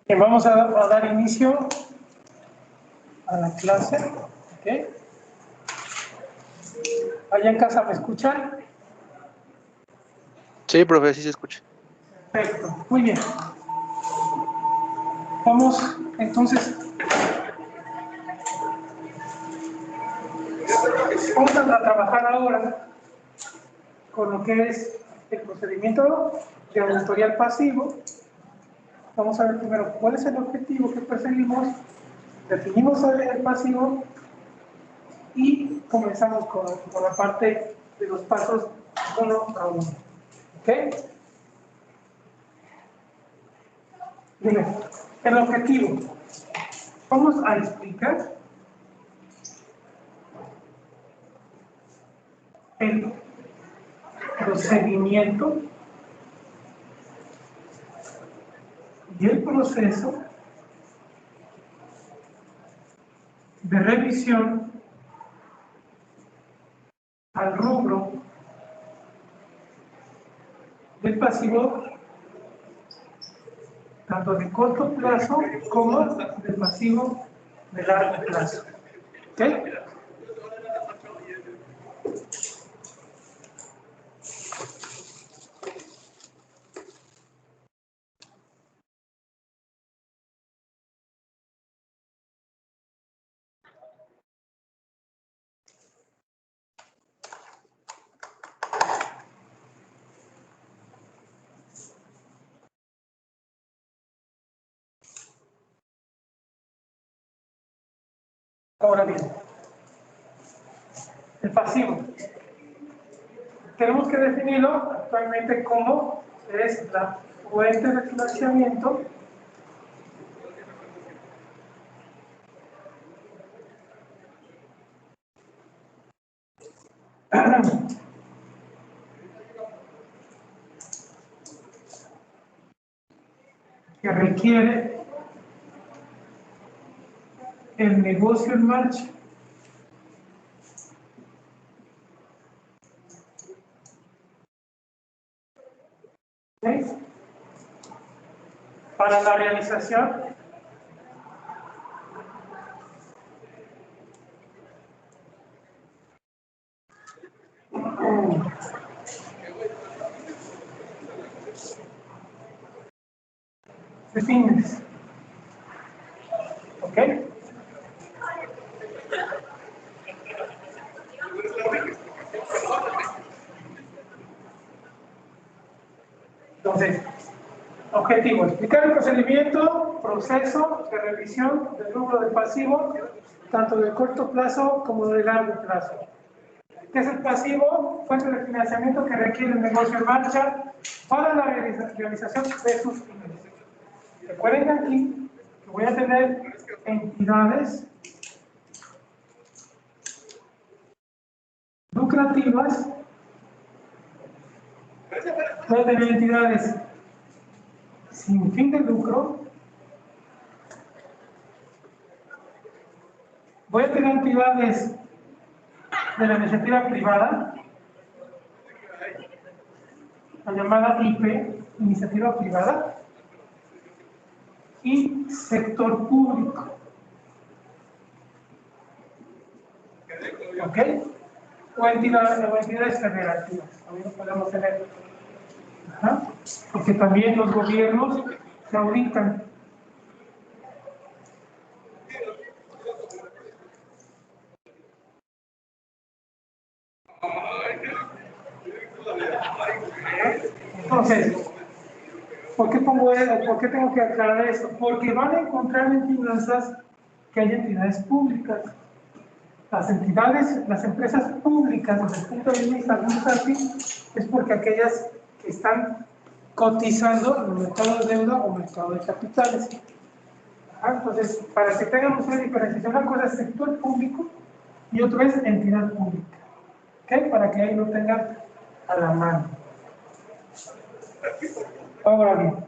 Vamos a dar inicio a la clase. ¿Okay? ¿Allá en casa me escuchan? Sí, profe, sí se escucha. Perfecto, muy bien. Vamos entonces. Vamos a trabajar ahora con lo que es el procedimiento de auditorial pasivo. Vamos a ver primero cuál es el objetivo que perseguimos, definimos el pasivo y comenzamos con la parte de los pasos uno a uno. ¿Ok? Bien, el objetivo. Vamos a explicar el procedimiento y el proceso de revisión al rubro del pasivo, tanto de corto plazo como del pasivo de largo plazo. ¿Ok? Ahora bien, el pasivo. Tenemos que definirlo actualmente como es la fuente de financiamiento que requiere el negocio en marcha. ¿Sí? Para la realización de fines. ¿Ok? Entonces, objetivo, explicar el procedimiento, proceso de revisión del rubro del pasivo, tanto de corto plazo como de largo plazo. ¿Qué es el pasivo? Fuente de financiamiento que requiere el negocio en marcha para la realización de sus fines. Recuerden aquí que voy a tener entidades lucrativas, voy a tener entidades sin fin de lucro, voy a tener entidades de la iniciativa privada, la llamada IP, iniciativa privada, y sector público. ¿Ok? O entidades federativas, también podemos tener. Ajá. Porque también los gobiernos se auditan. Entonces, ¿por qué tengo que aclarar esto? Porque van a encontrar en finanzas que hay entidades públicas. Las entidades, las empresas públicas, desde el punto de vista de un SAPI, es porque aquellas que están cotizando en el mercado de deuda o mercado de capitales. Entonces, para que tengamos una diferenciación, una cosa es sector público y otra es entidad pública. ¿Ok? Para que ahí lo tengan a la mano. Ahora bien,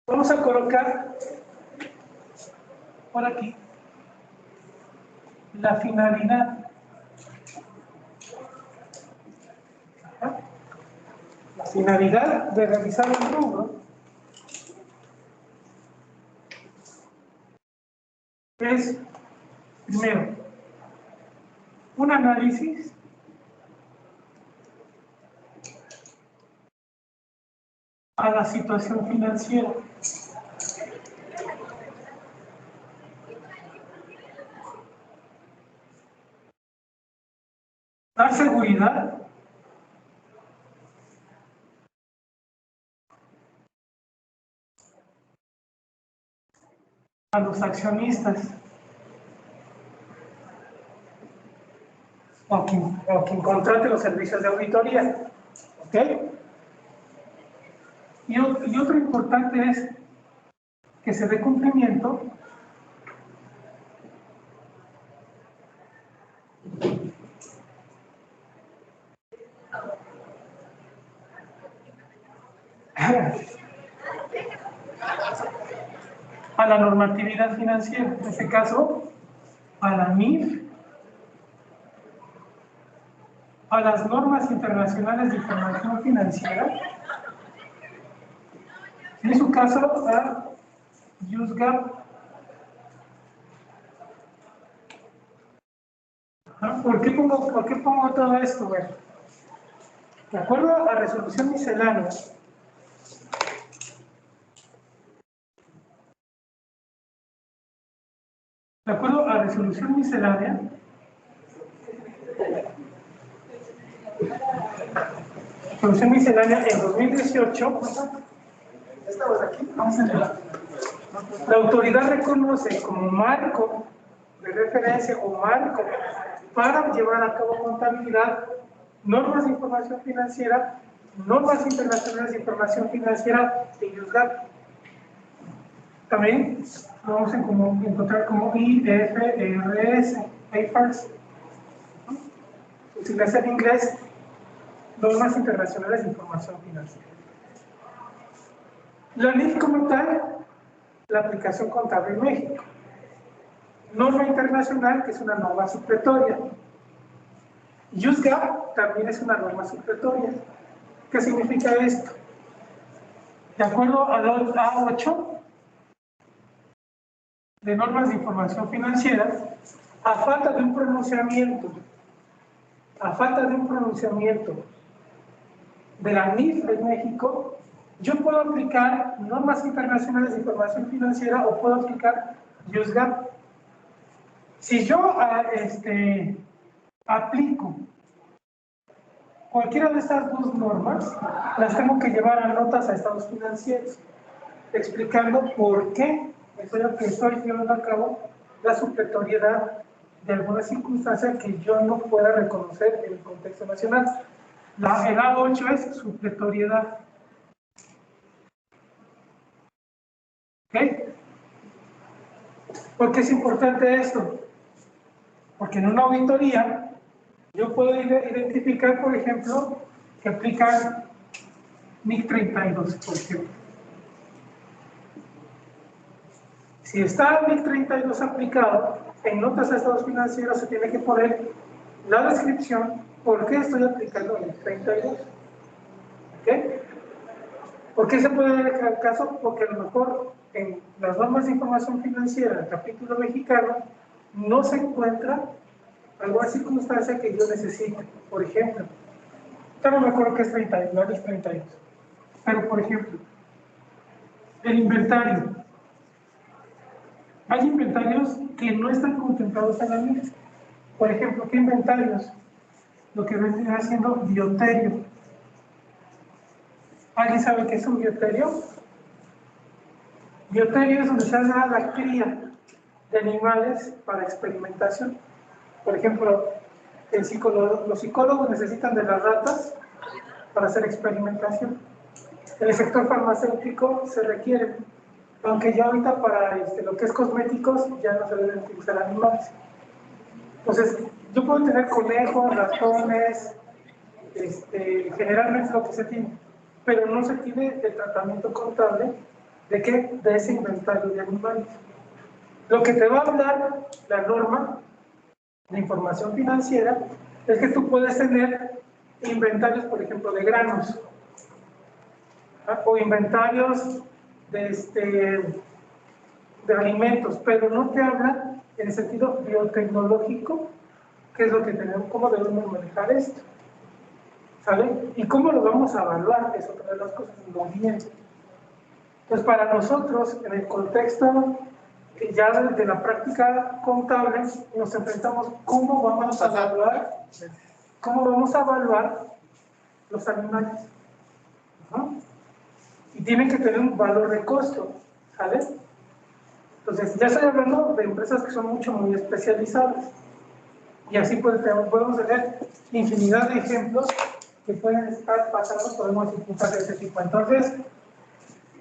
vamos a colocar por aquí la finalidad. finalidad de realizar el rubro es, primero, un análisis a la situación financiera. Dar seguridad a los accionistas o quien contrate los servicios de auditoría. ¿Ok? Y otro importante es que se dé cumplimiento a la normatividad financiera, en este caso a la NIF, a las normas internacionales de información financiera, en su caso a USGAP. ¿Por qué pongo todo esto? Bueno, de acuerdo a la resolución miscelánea, de acuerdo a la resolución miscelánea, en 2018, estamos aquí, vamos a ver. La autoridad reconoce como marco de referencia o marco para llevar a cabo contabilidad normas de información financiera, normas internacionales de información financiera de USGAP. También lo vamos a encontrar como IFRS, IFRS, si en inglés, normas internacionales de información financiera. La NIF como tal, la aplicación contable en México. Norma internacional, que es una norma supletoria. USGAP también es una norma supletoria. ¿Qué significa esto? De acuerdo al A8 de normas de información financiera, a falta de un pronunciamiento de la NIF de México, yo puedo aplicar normas internacionales de información financiera o puedo aplicar USGAP. Si yo aplico cualquiera de estas dos normas, las tengo que llevar a notas a estados financieros, explicando por qué estoy llevando a cabo la supletoriedad de alguna circunstancia que yo no pueda reconocer en el contexto nacional. El A8 es supletoriedad. ¿Ok? ¿Por qué es importante esto? Porque en una auditoría yo puedo identificar, por ejemplo, que aplican NIC 32, por ejemplo. Si está NIC 32 aplicado, en notas a estados financieros se tiene que poner la descripción por qué estoy aplicando NIC 32. ¿Ok? ¿Por qué se puede dar el caso? Porque a lo mejor en las normas de información financiera del capítulo mexicano no se encuentra alguna circunstancia que yo necesite. Por ejemplo, yo no me acuerdo que es 32, no es 32, pero por ejemplo, el inventario. Hay inventarios que no están contemplados en la NIF. Por ejemplo, ¿qué inventarios? Lo que vendría haciendo bioterio. ¿Alguien sabe qué es un bioterio? Bioterio es donde se hace la cría de animales para experimentación. Por ejemplo, los psicólogos necesitan de las ratas para hacer experimentación. En el sector farmacéutico se requiere, aunque ya ahorita para lo que es cosméticos ya no se deben utilizar animales. Entonces, yo puedo tener conejos, ratones, generalmente lo que se tiene, pero no se tiene el tratamiento contable de qué, de ese inventario de animales. Lo que te va a hablar la norma de información financiera es que tú puedes tener inventarios, por ejemplo, de granos. o inventarios de alimentos, pero no te habla en el sentido biotecnológico, qué es lo que tenemos, cómo debemos manejar esto, ¿sale? Y cómo lo vamos a evaluar, es otra de las cosas, lo bien. Entonces, para nosotros, en el contexto ya de la práctica contable, nos enfrentamos cómo vamos a evaluar los animales. ¿No? Y tienen que tener un valor de costo, ¿sale? Entonces, ya estoy hablando de empresas que son muy especializadas. Y así podemos tener infinidad de ejemplos que pueden estar pasando por unas circunstancias de ese tipo. Entonces,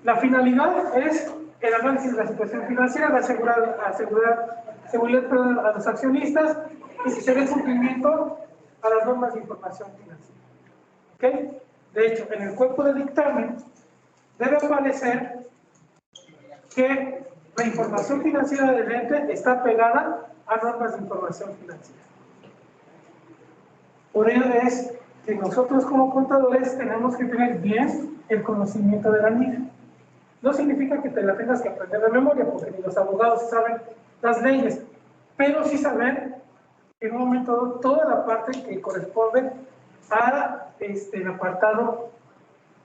la finalidad es el análisis de la situación financiera, de asegurar seguridad a los accionistas y si se dé cumplimiento a las normas de información financiera. ¿Ok? De hecho, en el cuerpo de dictamen debe aparecer que la información financiera del ente está pegada a normas de información financiera. Por ello es que nosotros como contadores tenemos que tener bien el conocimiento de la NIF. No significa que te la tengas que aprender de memoria, porque ni los abogados saben las leyes, pero sí saber en un momento dado toda la parte que corresponde a el apartado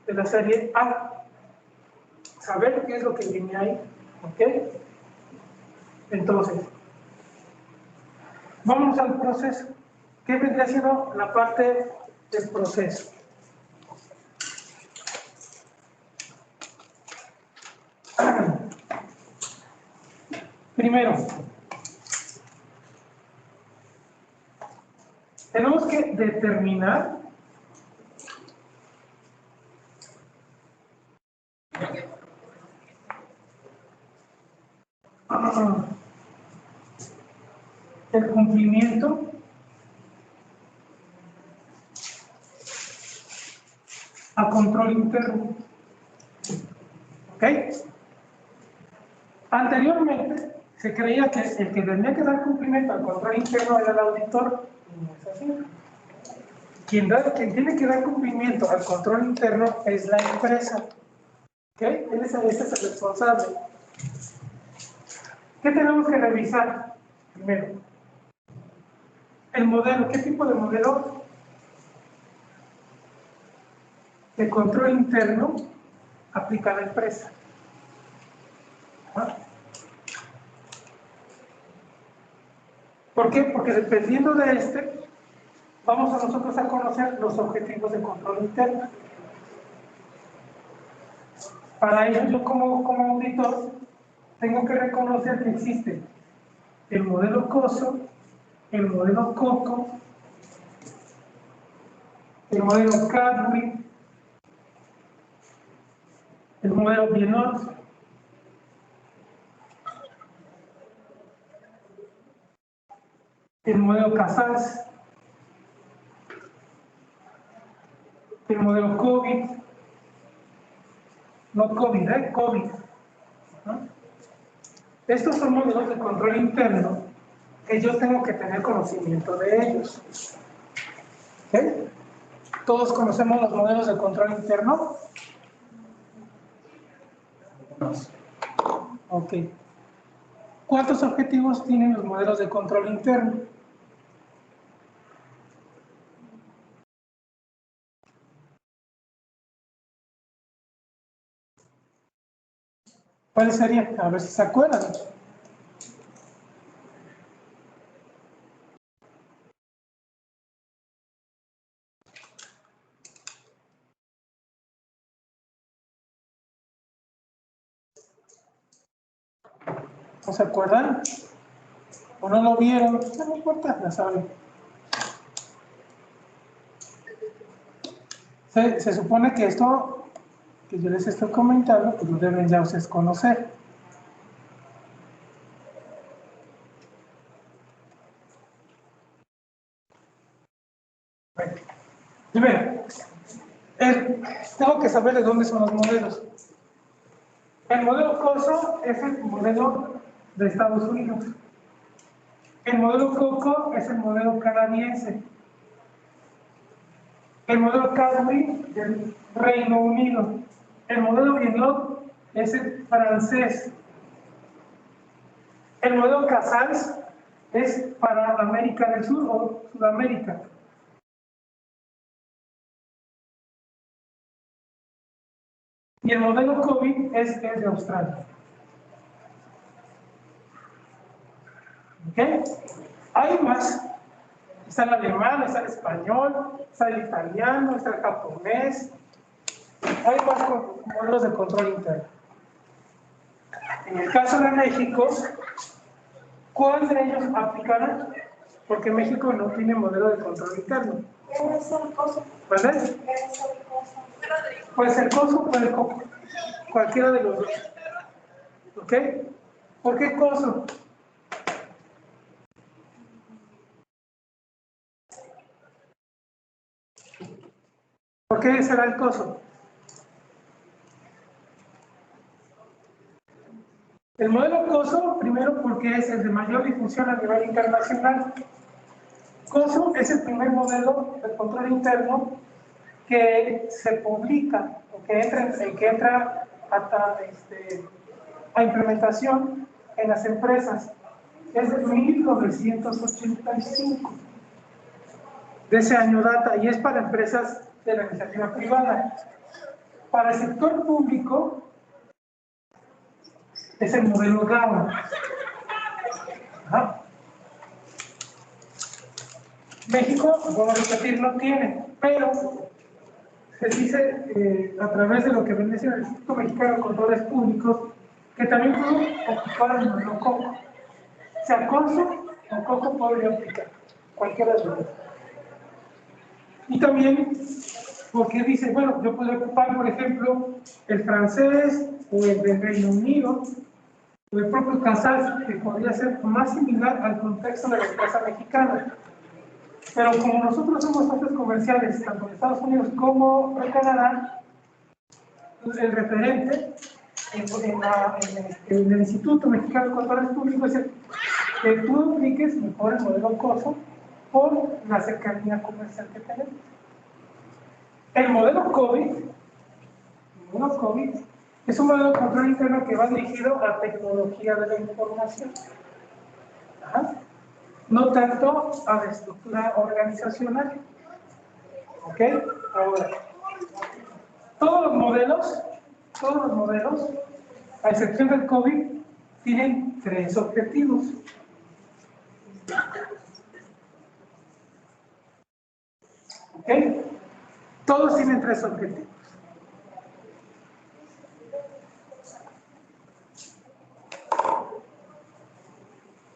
de la serie A. Saber qué es lo que viene ahí, ¿ok? Entonces, vamos al proceso. ¿Qué vendría siendo la parte del proceso? Primero, tenemos que determinar el cumplimiento a control interno. ¿Ok? Anteriormente se creía que el que tenía que dar cumplimiento al control interno era el auditor. No es así. Quien tiene que dar cumplimiento al control interno es la empresa. ¿Ok? Ese es el responsable. ¿Qué tenemos que revisar? Primero, el modelo. ¿Qué tipo de modelo de control interno aplica la empresa? ¿Ah? ¿Por qué? Porque dependiendo de vamos a nosotros a conocer los objetivos de control interno. Para ello, yo como auditor tengo que reconocer que existe el modelo COSO, el modelo COCO, el modelo Cadbury, el modelo Bienor, el modelo Casas, el modelo COVID, no COVID, COVID. ¿No? Estos son modelos de control interno que yo tengo que tener conocimiento de ellos. ¿Ok? ¿Todos conocemos los modelos de control interno? Ok. ¿Cuántos objetivos tienen los modelos de control interno? ¿Cuáles serían? A ver si se acuerdan. ¿No se acuerdan? ¿O no lo vieron? No importa, ya saben. Se supone que esto que yo les estoy comentando, pues lo deben ya ustedes conocer. Bueno, primero, tengo que saber de dónde son los modelos. El modelo COSO es el modelo de Estados Unidos. El modelo COCO es el modelo canadiense. El modelo Cadbury del Reino Unido. El modelo Bienlot es el francés. El modelo Casals es para América del Sur o Sudamérica. Y el modelo COVID es el de Australia. ¿Ok? Hay más. Está el alemán, está el español, está el italiano, está el japonés. Hay más modelos de control interno. En el caso de México, ¿cuál de ellos aplicará? Porque México no tiene modelo de control interno. ¿Vale? Puede ser COSO o puede ser COCO. Cualquiera de los dos. ¿Ok? ¿Por qué COSO? ¿Por qué será el COSO? El modelo COSO, primero porque es el de mayor difusión a nivel internacional. COSO es el primer modelo de control interno que se publica, o que entra a implementación en las empresas. Es de 1985. De ese año data, y es para empresas de la iniciativa privada. Para el sector público, es el modelo GAO. México, vuelvo a repetir, no tiene, pero se dice a través de lo que viene siendo el Instituto Mexicano de Controles Públicos, que también puede ocupar el modelo COCO. O sea, COSO o COCO podría aplicar, cualquiera de los dos. Y también, porque dice, bueno, yo puedo ocupar, por ejemplo, el francés o el del Reino Unido, o el propio Casals, que podría ser más similar al contexto de la empresa mexicana. Pero como nosotros somos socios comerciales, tanto en Estados Unidos como en Canadá, el referente en el Instituto Mexicano de Controles Públicos es que tú apliques mejor el modelo COSO por la cercanía comercial que tenemos. El modelo COVID es un modelo de control interno que va dirigido a tecnología de la información. No tanto a la estructura organizacional. ¿Ok? Ahora, todos los modelos, a excepción del COVID, tienen 3 objetivos. ¿Ok? Todos tienen 3 objetivos.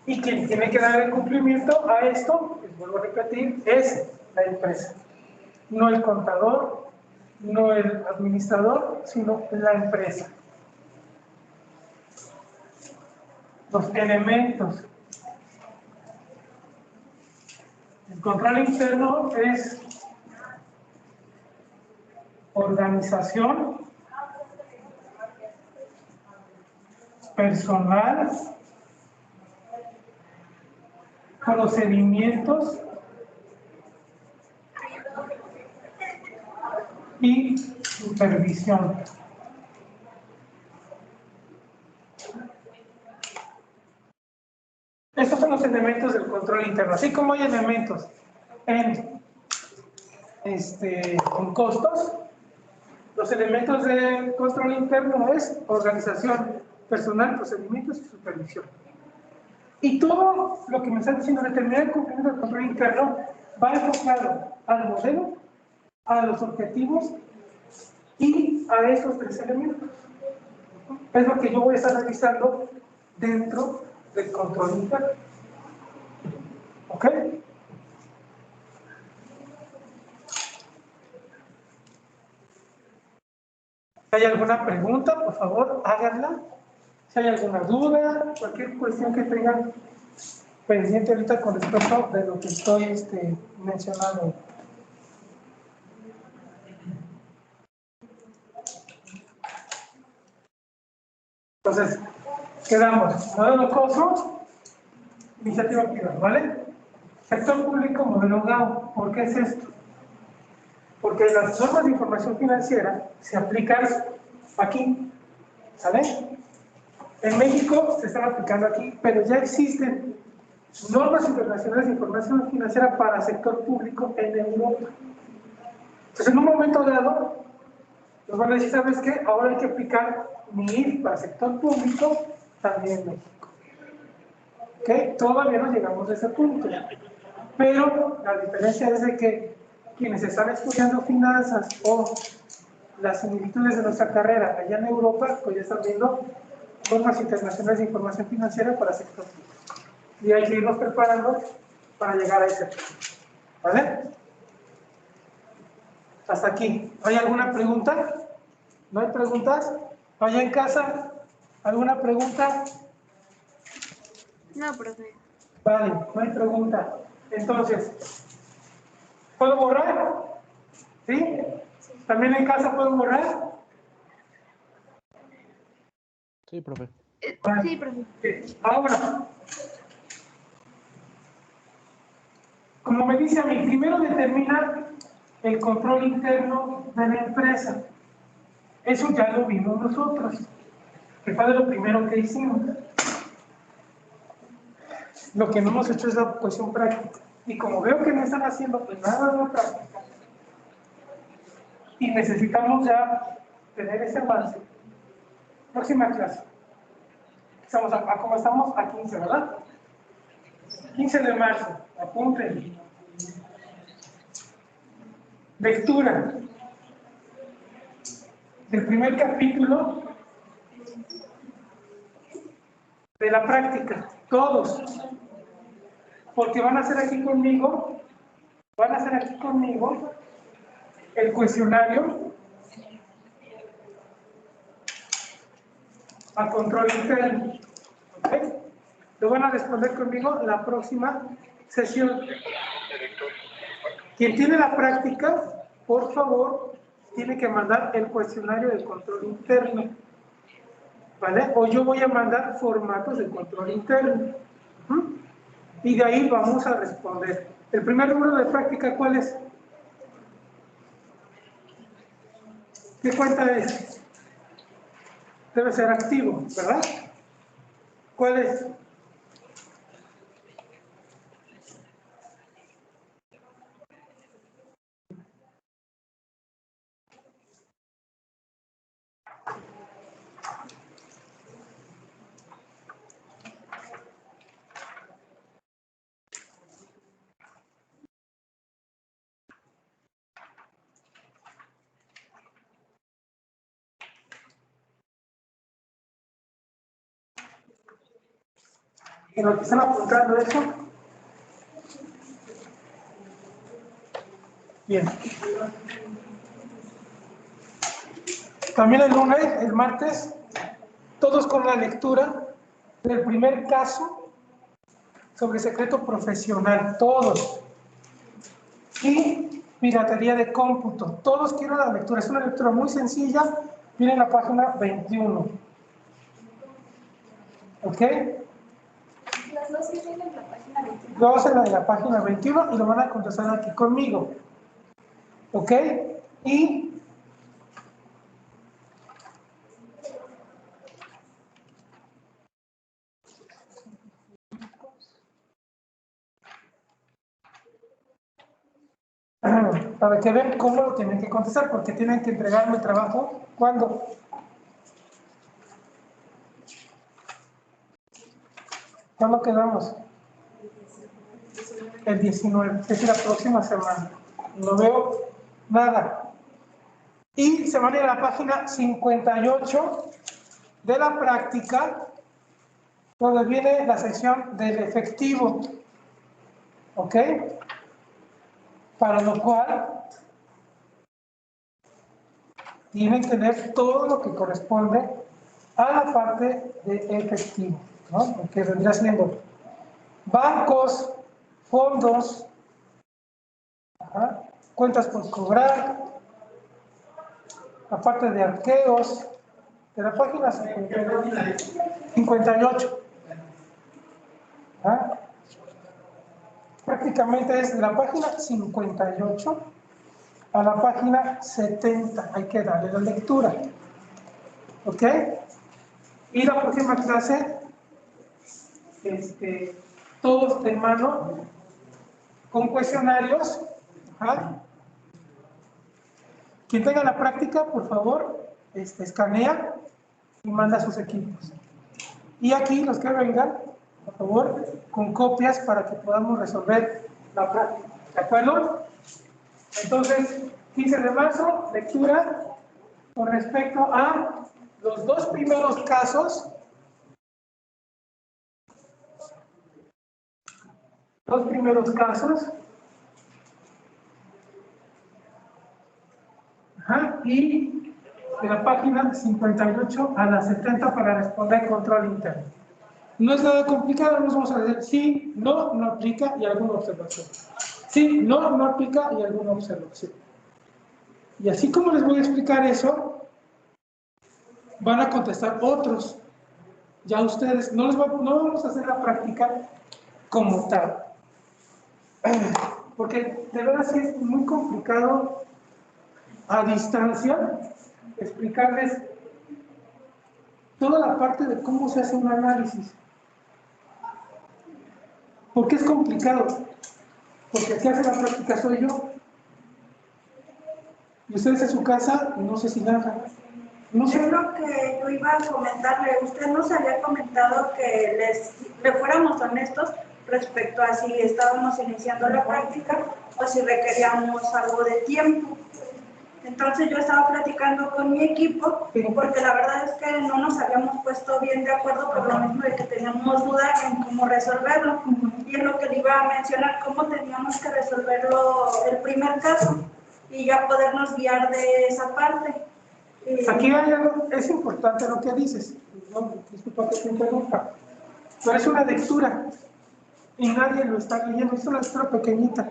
Y quien tiene que dar el cumplimiento a esto, les vuelvo a repetir, es la empresa. No el contador, no el administrador, sino la empresa. Los elementos. El control interno es organización, personal, procedimientos y supervisión. Estos son los elementos del control interno. Así como hay elementos en costos, los elementos de control interno es organización, personal, procedimientos y supervisión. Y todo lo que me están diciendo, determinar el cumplimiento del control interno, va enfocado al modelo, a los objetivos y a esos 3 elementos. Es lo que yo voy a estar revisando dentro del control interno. ¿Ok? Si hay alguna pregunta, por favor, háganla. Si hay alguna duda, cualquier cuestión que tengan pendiente ahorita con respecto de lo que estoy mencionando. Entonces, quedamos. Modelo COSO, iniciativa privada, ¿vale? Sector público, modelo GAO. ¿Por qué es esto? Porque las normas de información financiera se aplican aquí, ¿sale? En México se están aplicando aquí, pero ya existen normas internacionales de información financiera para sector público en Europa. Entonces, en un momento dado, nos van a decir, ¿sabes qué? Ahora hay que aplicar MIR para sector público también en México. ¿Ok? Todavía no llegamos a ese punto. Pero la diferencia es de que quienes están estudiando finanzas o las similitudes de nuestra carrera allá en Europa, pues ya están viendo normas internacionales de información financiera para sector público. Y hay que irnos preparando para llegar a ese punto. ¿Vale? Hasta aquí. ¿Hay alguna pregunta? ¿No hay preguntas? ¿Allá en casa? ¿Alguna pregunta? No, profe. Vale, no hay pregunta. Entonces, ¿puedo borrar? ¿Sí? ¿También en casa puedo borrar? Sí, profe. Vale. Sí, profe. Ahora, como me dice a mí, primero determina el control interno de la empresa. Eso ya lo vimos nosotros, que fue de lo primero que hicimos. Lo que no hemos hecho es la cuestión práctica. Y como veo que no están haciendo pues nada de la práctica, y necesitamos ya tener ese avance. Próxima clase. Estamos ¿cómo estamos? A 15, ¿verdad? 15 de marzo. Apunten. Lectura del primer capítulo de la práctica. Todos. Porque van a hacer aquí conmigo el cuestionario a control interno. ¿Ok? Lo van a responder conmigo en la próxima sesión. Quien tiene la práctica, por favor, tiene que mandar el cuestionario de control interno. ¿Vale? O yo voy a mandar formatos de control interno. Y de ahí vamos a responder. El primer número de práctica, ¿cuál es? ¿Qué cuenta es? Debe ser activo, ¿verdad? ¿Cuál es? En lo que están apuntando eso. Bien. También el lunes, el martes, todos con la lectura del primer caso sobre secreto profesional, todos. Y piratería de cómputo. Todos quiero la lectura. Es una lectura muy sencilla. Viene en la página 21. ¿Ok? Las dos que tienen la página 21. Luego se la de la página 21 y lo van a contestar aquí conmigo. ¿Ok? Y para que vean cómo lo tienen que contestar, porque tienen que entregar mi trabajo. ¿Cuándo? ¿Cuándo quedamos? El 19, es la próxima semana. No veo nada. Y se van a ir a la página 58 de la práctica, donde viene la sección del efectivo. ¿Ok? Para lo cual tienen que leer todo lo que corresponde a la parte de efectivo, ¿no? Que vendrá siendo bancos, fondos, cuentas por cobrar, la parte de arqueos, de la página 58. Prácticamente es de la página 58 a la página 70. Hay que darle la lectura. ¿Ok? Y la próxima clase, todos de mano, con cuestionarios. ¿Ah? Quien tenga la práctica, por favor, escanea y manda sus equipos. Y aquí, los que vengan, por favor, con copias para que podamos resolver la práctica. ¿De acuerdo? Entonces, 15 de marzo, lectura con respecto a los dos primeros casos. Dos primeros casos. Ajá, y de la página 58 a la 70 para responder control interno. No es nada complicado, nos vamos a decir sí, no, no aplica y alguna observación. Sí, no, no aplica y alguna observación. Y así como les voy a explicar eso, van a contestar otros. Ya ustedes, no vamos a hacer la práctica como tal. Porque de verdad sí es muy complicado a distancia explicarles toda la parte de cómo se hace un análisis. ¿Por qué es complicado? Porque aquí hace la práctica soy yo. Y ustedes en su casa, no sé si nada. No sé. Es lo que yo iba a comentarle. Usted nos había comentado que le fuéramos honestos respecto a si estábamos iniciando la práctica o si requeríamos algo de tiempo. Entonces yo estaba platicando con mi equipo porque la verdad es que no nos habíamos puesto bien de acuerdo por lo mismo de que teníamos dudas en cómo resolverlo. Y es lo que le iba a mencionar, cómo teníamos que resolverlo el primer caso y ya podernos guiar de esa parte. Aquí hay algo, es importante lo que dices, no, disculpa que te interrumpa, pero es una lectura y nadie lo está leyendo, es una lectura pequeñita.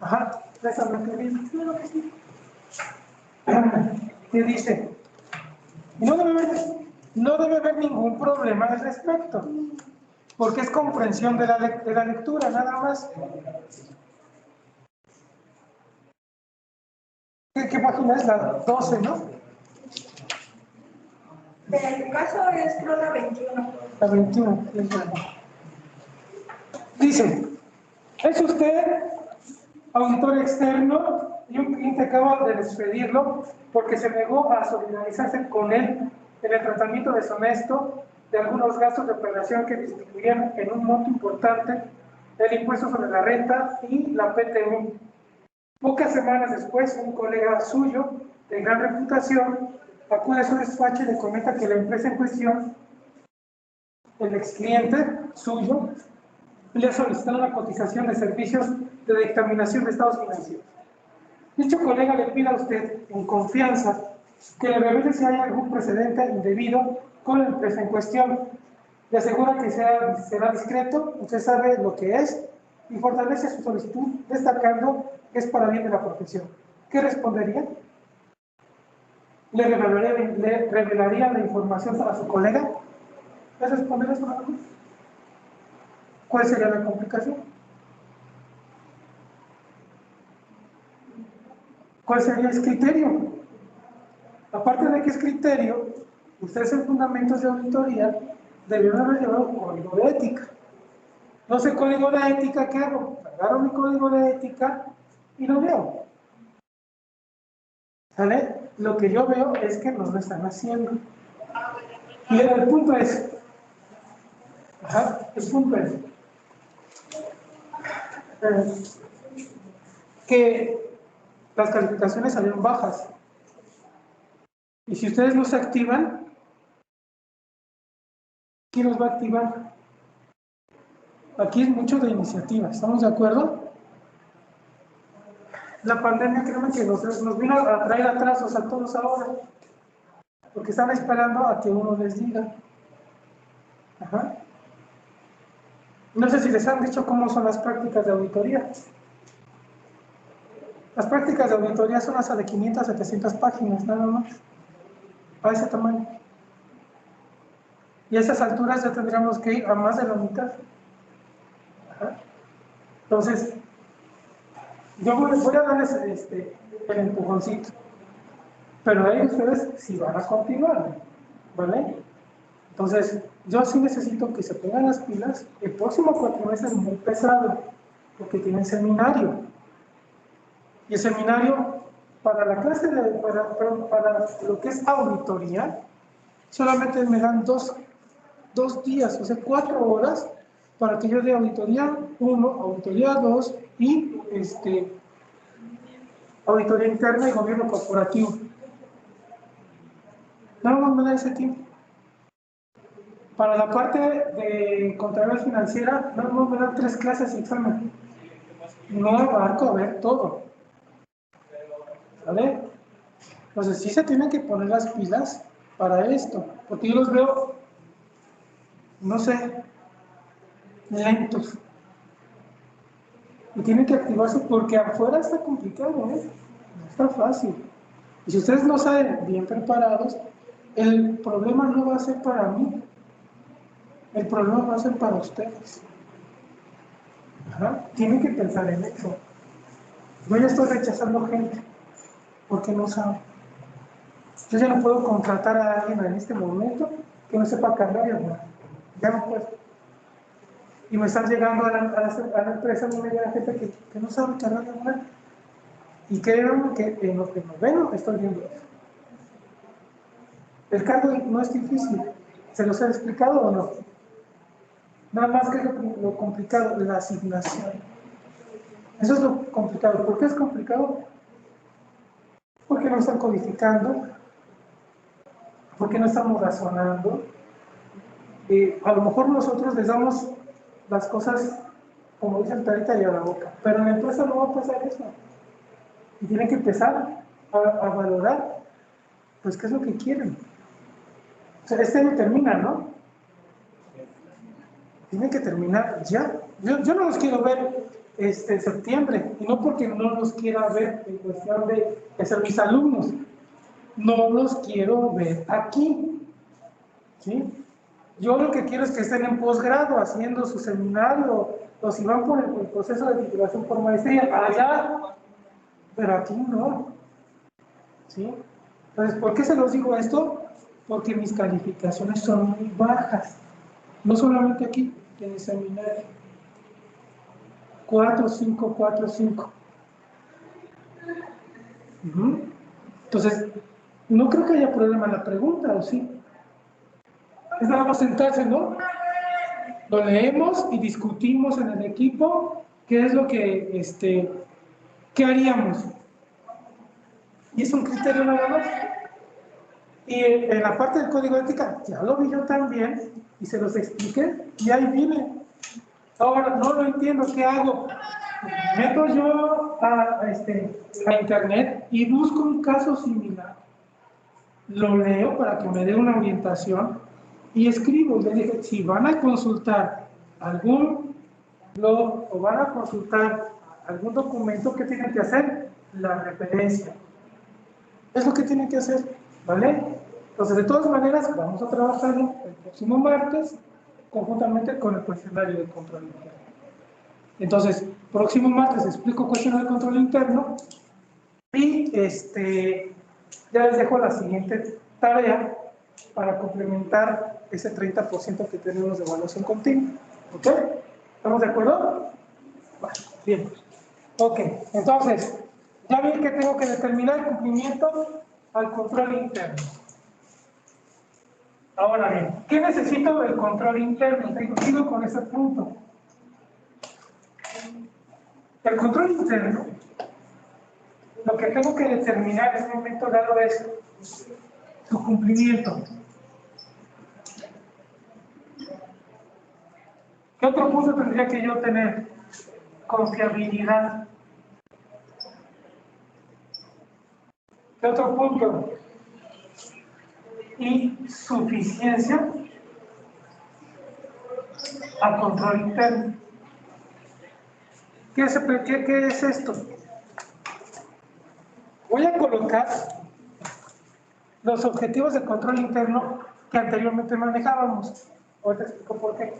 Ajá, déjame que diga. ¿Qué dice? No debe haber ningún problema al respecto, porque es comprensión de la lectura, nada más. ¿Qué página es? La 12, ¿no? El caso es creo la 21. La 21, es verdad. Dice, ¿es usted auditor externo y un cliente acaba de despedirlo porque se negó a solidarizarse con él en el tratamiento deshonesto de algunos gastos de operación que disminuyeron en un monto importante el impuesto sobre la renta y la PTU? Pocas semanas después, un colega suyo de gran reputación acude a su despacho y le comenta que la empresa en cuestión, el ex cliente suyo, le ha solicitado una cotización de servicios de dictaminación de estados financieros. Dicho colega le pide a usted, en confianza, que le revele si hay algún precedente indebido con la empresa en cuestión. Le asegura que será discreto, usted sabe lo que es, y fortalece su solicitud, destacando que es para bien de la profesión. ¿Qué respondería? ¿Le revelaría la información a su colega? ¿Le respondería eso? ¿Cuál sería la complicación? ¿Cuál sería el criterio? Aparte de que es criterio, ustedes en fundamentos de auditoría debieron haber llevado un código de ética. No sé código de ética, ¿qué hago? Agarro mi código de ética y lo veo. ¿Sale? Lo que yo veo es que no lo están haciendo. Y el punto es, el punto es que las calificaciones salieron bajas. Y si ustedes no se activan, ¿quién los va a activar? Aquí es mucho de iniciativa, ¿estamos de acuerdo? La pandemia, créanme que nos vino a traer atrasos a todos ahora, porque están esperando a que uno les diga. Ajá. No sé si les han dicho cómo son las prácticas de auditoría. Las prácticas de auditoría son hasta de 500 a 700 páginas, nada más, a ese tamaño. Y a esas alturas ya tendríamos que ir a más de la mitad. Ajá. Entonces, yo voy a darles el empujoncito. pero ahí ustedes sí van a continuar, ¿vale? Entonces, yo sí necesito que se pongan las pilas. El próximo cuatrimestre es muy pesado, porque tienen seminario. Y el seminario, para la clase para lo que es auditoría, solamente me dan dos días, o sea, 4 horas, para que yo dé auditoría 1, auditoría 2 y auditoría interna y gobierno corporativo. Nada más me da ese tiempo. Para la parte de contabilidad financiera, nada más me dan 3 clases y examen. No abarco a ver todo. ¿Vale? Entonces sí se tienen que poner las pilas para esto, porque yo los veo, no sé, lentos. Y tienen que activarse porque afuera está complicado, ¿eh? No está fácil. Y si ustedes no salen bien preparados, el problema no va a ser para mí, el problema va a ser para ustedes. Ajá. Tienen que pensar en eso. Yo ya estoy rechazando gente porque no saben. Yo ya no puedo contratar a alguien en este momento que no sepa cargar y hablar. Ya no puedo. Y me están llegando a la empresa, a mí me llega gente que no sabe cargar y hablar. Y creo que en lo que nos ven estoy viendo eso. El cargo no es difícil. ¿Se los he explicado o no? Nada más que lo complicado, la asignación. Eso es lo complicado. ¿Por qué es complicado? Porque no están codificando, porque no estamos razonando. A lo mejor nosotros les damos las cosas, como dicen, tarita y a la boca, pero en la empresa no va a pasar eso. Y tienen que empezar a valorar, pues, qué es lo que quieren. O sea, este año termina, ¿no? Tienen que terminar ya. Yo no los quiero ver en septiembre, y no porque no los quiera ver en cuestión de ser mis alumnos, no los quiero ver aquí, ¿sí? Yo lo que quiero es que estén en posgrado haciendo su seminario, o si van por el proceso de titulación por maestría, allá, pero aquí no, ¿sí? Entonces, ¿por qué se los digo esto? Porque mis calificaciones son muy bajas, no solamente aquí, en el seminario. 4, 5, 4, 5. Entonces, no creo que haya problema en la pregunta, ¿o sí? Es nada más sentarse, ¿no? Lo leemos y discutimos en el equipo qué es lo que, qué haríamos. Y es un criterio nada más. Y en la parte del código de ética, ya lo vi yo también, y se los expliqué, y ahí viene. Ahora, no lo entiendo, ¿qué hago? Meto yo a internet y busco un caso similar. Lo leo para que me dé una orientación y escribo. Le dije, si van a consultar algún blog o van a consultar algún documento, ¿qué tienen que hacer? La referencia. Es lo que tienen que hacer, ¿vale? Entonces, de todas maneras, vamos a trabajarlo el próximo martes conjuntamente con el cuestionario de control interno. Entonces, próximo martes explico cuestionario de control interno y ya les dejo la siguiente tarea para complementar ese 30% que tenemos de evaluación continua. ¿Ok? ¿Estamos de acuerdo? Bueno, bien. Ok, entonces, ya vi que tengo que determinar el cumplimiento al control interno. Ahora bien, ¿qué necesito del control interno? Sigo con ese punto. El control interno, lo que tengo que determinar en un momento dado es su cumplimiento. ¿Qué otro punto tendría que yo tener? Confiabilidad. ¿Qué otro punto? Y suficiencia a control interno. ¿Qué es esto? Voy a colocar los objetivos de control interno que anteriormente manejábamos. Ahorita explico por qué.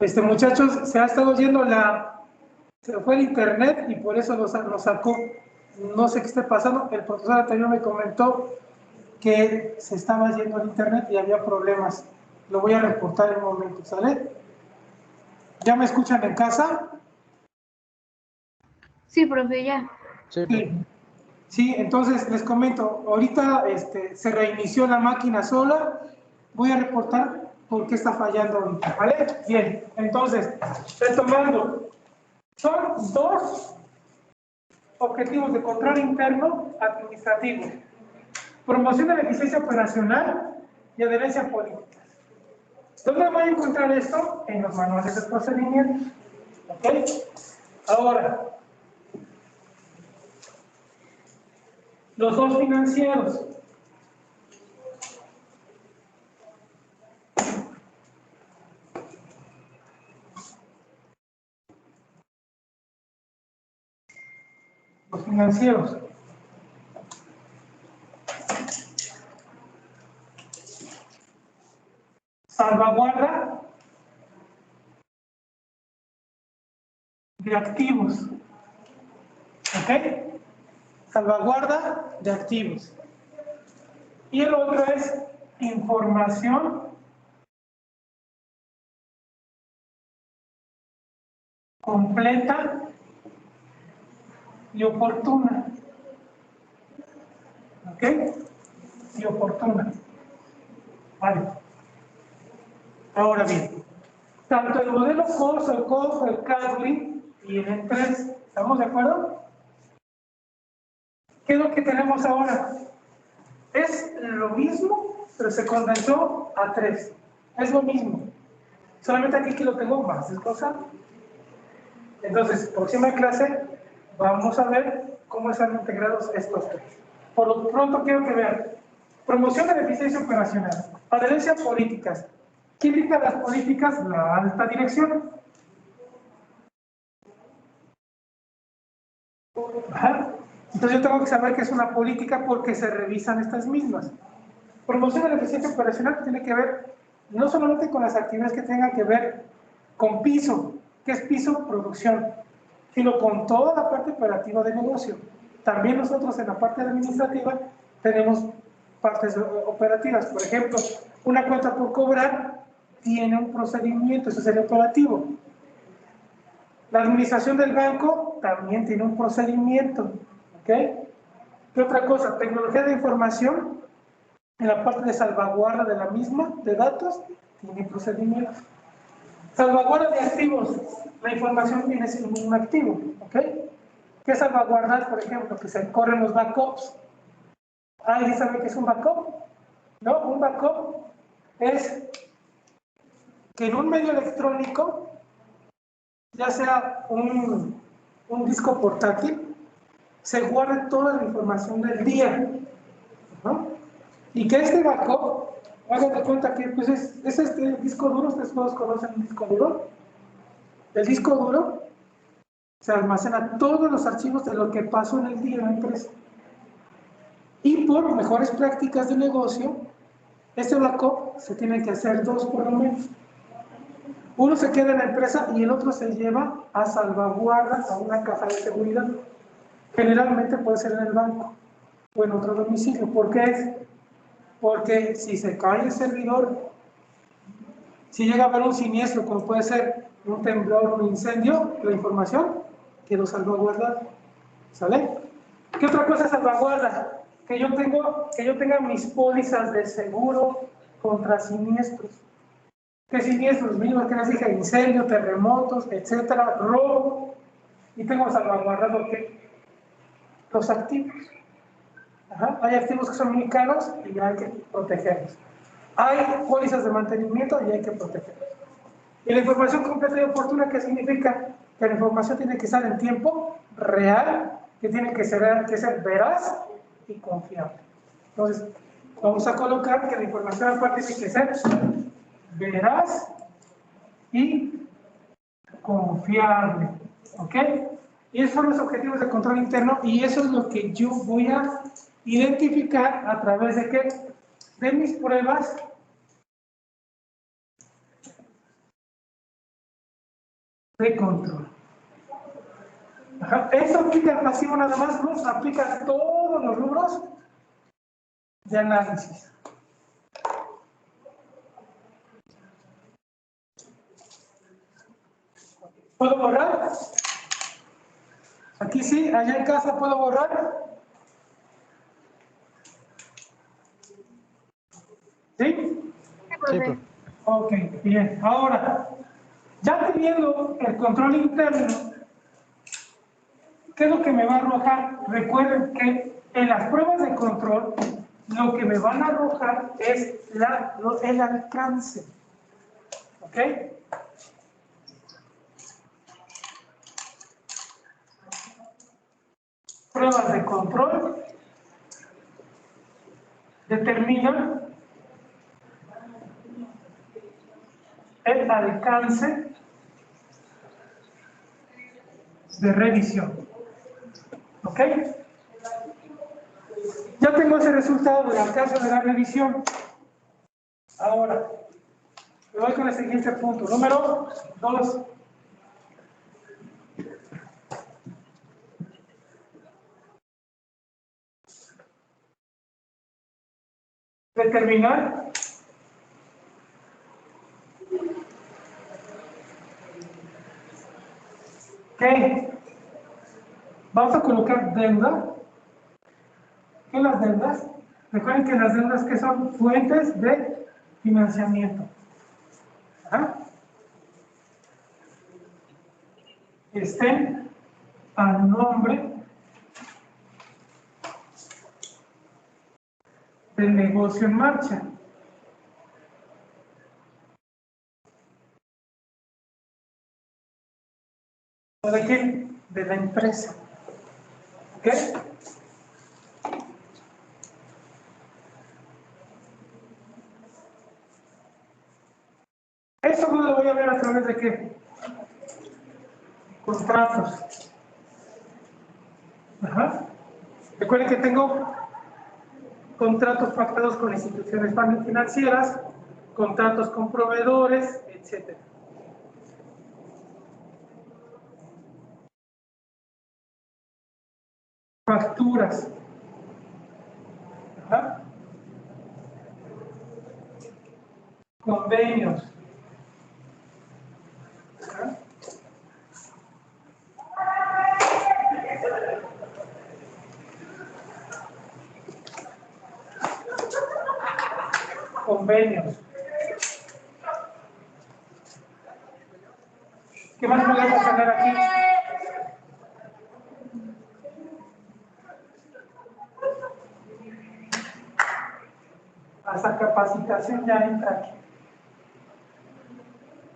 Muchachos, se ha estado yendo se fue el internet y por eso nos sacó. No sé qué esté pasando. El profesor anterior me comentó que se estaba yendo el internet y había problemas. Lo voy a reportar en un momento, ¿sale? ¿Ya me escuchan en casa? Sí, profe, ya. Sí. Sí, entonces les comento, ahorita se reinició la máquina sola, voy a reportar por qué está fallando ahorita, ¿vale? Bien, entonces, retomando, son dos objetivos de control interno administrativo: promoción de la eficiencia operacional y adherencia a políticas. ¿Dónde voy a encontrar esto? En los manuales de procedimiento. ¿Ok? Ahora, los dos financieros. Los financieros. Salvaguarda de activos. ¿Ok? Salvaguarda de activos. Y el otro es información completa y oportuna. ¿Ok? Y oportuna. Vale. Ahora bien, tanto el modelo COS, el COF, el CASRI tienen tres. ¿Estamos de acuerdo? ¿Qué es lo que tenemos ahora? Es lo mismo, pero se condensó a tres. Es lo mismo. Solamente aquí que lo tengo más desglosado. Entonces, próxima clase vamos a ver cómo están integrados estos tres. Por lo pronto quiero que vean: promoción de la eficiencia operacional, adherencia a políticas. ¿Quién dicta las políticas? La alta dirección. Ajá. Entonces yo tengo que saber qué es una política porque se revisan estas mismas. Promoción de la eficiencia operacional tiene que ver no solamente con las actividades que tengan que ver con piso. ¿Qué es piso? Producción. Sino con toda la parte operativa del negocio. También nosotros en la parte administrativa tenemos partes operativas. Por ejemplo, una cuenta por cobrar tiene un procedimiento, eso sería operativo. La administración del banco también tiene un procedimiento. ¿Ok? ¿Qué otra cosa? Tecnología de información, en la parte de salvaguarda de la misma, de datos, tiene procedimientos. Salvaguarda de activos. La información viene siendo un activo. ¿Ok? ¿Qué salvaguardar? Por ejemplo, que se corren los backups. ¿Alguien sabe qué es un backup? ¿No? Un backup es que en un medio electrónico, ya sea un disco portátil, se guarde toda la información del día, ¿no? Y que este backup, hagan de cuenta que pues es este disco duro. Ustedes todos conocen un disco duro. El disco duro se almacena todos los archivos de lo que pasó en el día en la empresa. Y por mejores prácticas de negocio, este backup se tiene que hacer dos por lo menos. Uno se queda en la empresa y el otro se lleva a salvaguarda a una caja de seguridad. Generalmente puede ser en el banco o en otro domicilio. ¿Por qué es? Porque si se cae el servidor, si llega a haber un siniestro, como puede ser un temblor, un incendio, la información quedó salvaguardada. ¿Sale? ¿Qué otra cosa salvaguarda? Que yo tenga mis pólizas de seguro contra siniestros. ¿Qué siniestros? Mínimos que les dije: incendio, terremotos, etcétera, robo. Y tengo salvaguardado que los activos. Ajá. Hay activos que son muy caros y hay que protegerlos. Hay pólizas de mantenimiento y hay que protegerlos. Y la información completa y oportuna, ¿qué significa? Que la información tiene que estar en tiempo real, que tiene que ser veraz y confiable. Entonces, vamos a colocar que la información aparte tiene que ser veraz y confiable. ¿Ok? Y esos son los objetivos de control interno y eso es lo que yo voy a identificar a través de ¿qué? De mis pruebas de control. Ajá. Esto aplica al pasivo nada más, no aplica a todos los rubros de análisis. ¿Puedo borrar? Aquí sí, allá en casa puedo borrar. ¿Sí? Sí, profe. Ok, bien. Ahora, ya teniendo el control interno, ¿qué es lo que me va a arrojar? Recuerden que en las pruebas de control, lo que me van a arrojar es el alcance. ¿Ok? Pruebas de control determinan el alcance de revisión. ¿Ok? Ya tengo ese resultado del alcance de la revisión. Ahora, me voy con el siguiente punto. Número 2. Determinar que vamos a colocar deuda. ¿Qué las deudas? Recuerden que las deudas que son fuentes de financiamiento. ¿Ah? Estén a nombre del negocio en marcha. ¿O de quién? De la empresa. ¿Ok? Eso no lo voy a ver a través de qué? Contratos. Ajá. Recuerden que tengo contratos pactados con instituciones financieras, contratos con proveedores, etc. Facturas. Ajá. Convenios. Ajá. Convenios. ¿Qué más podemos tener aquí? Hasta capacitación ya entra aquí.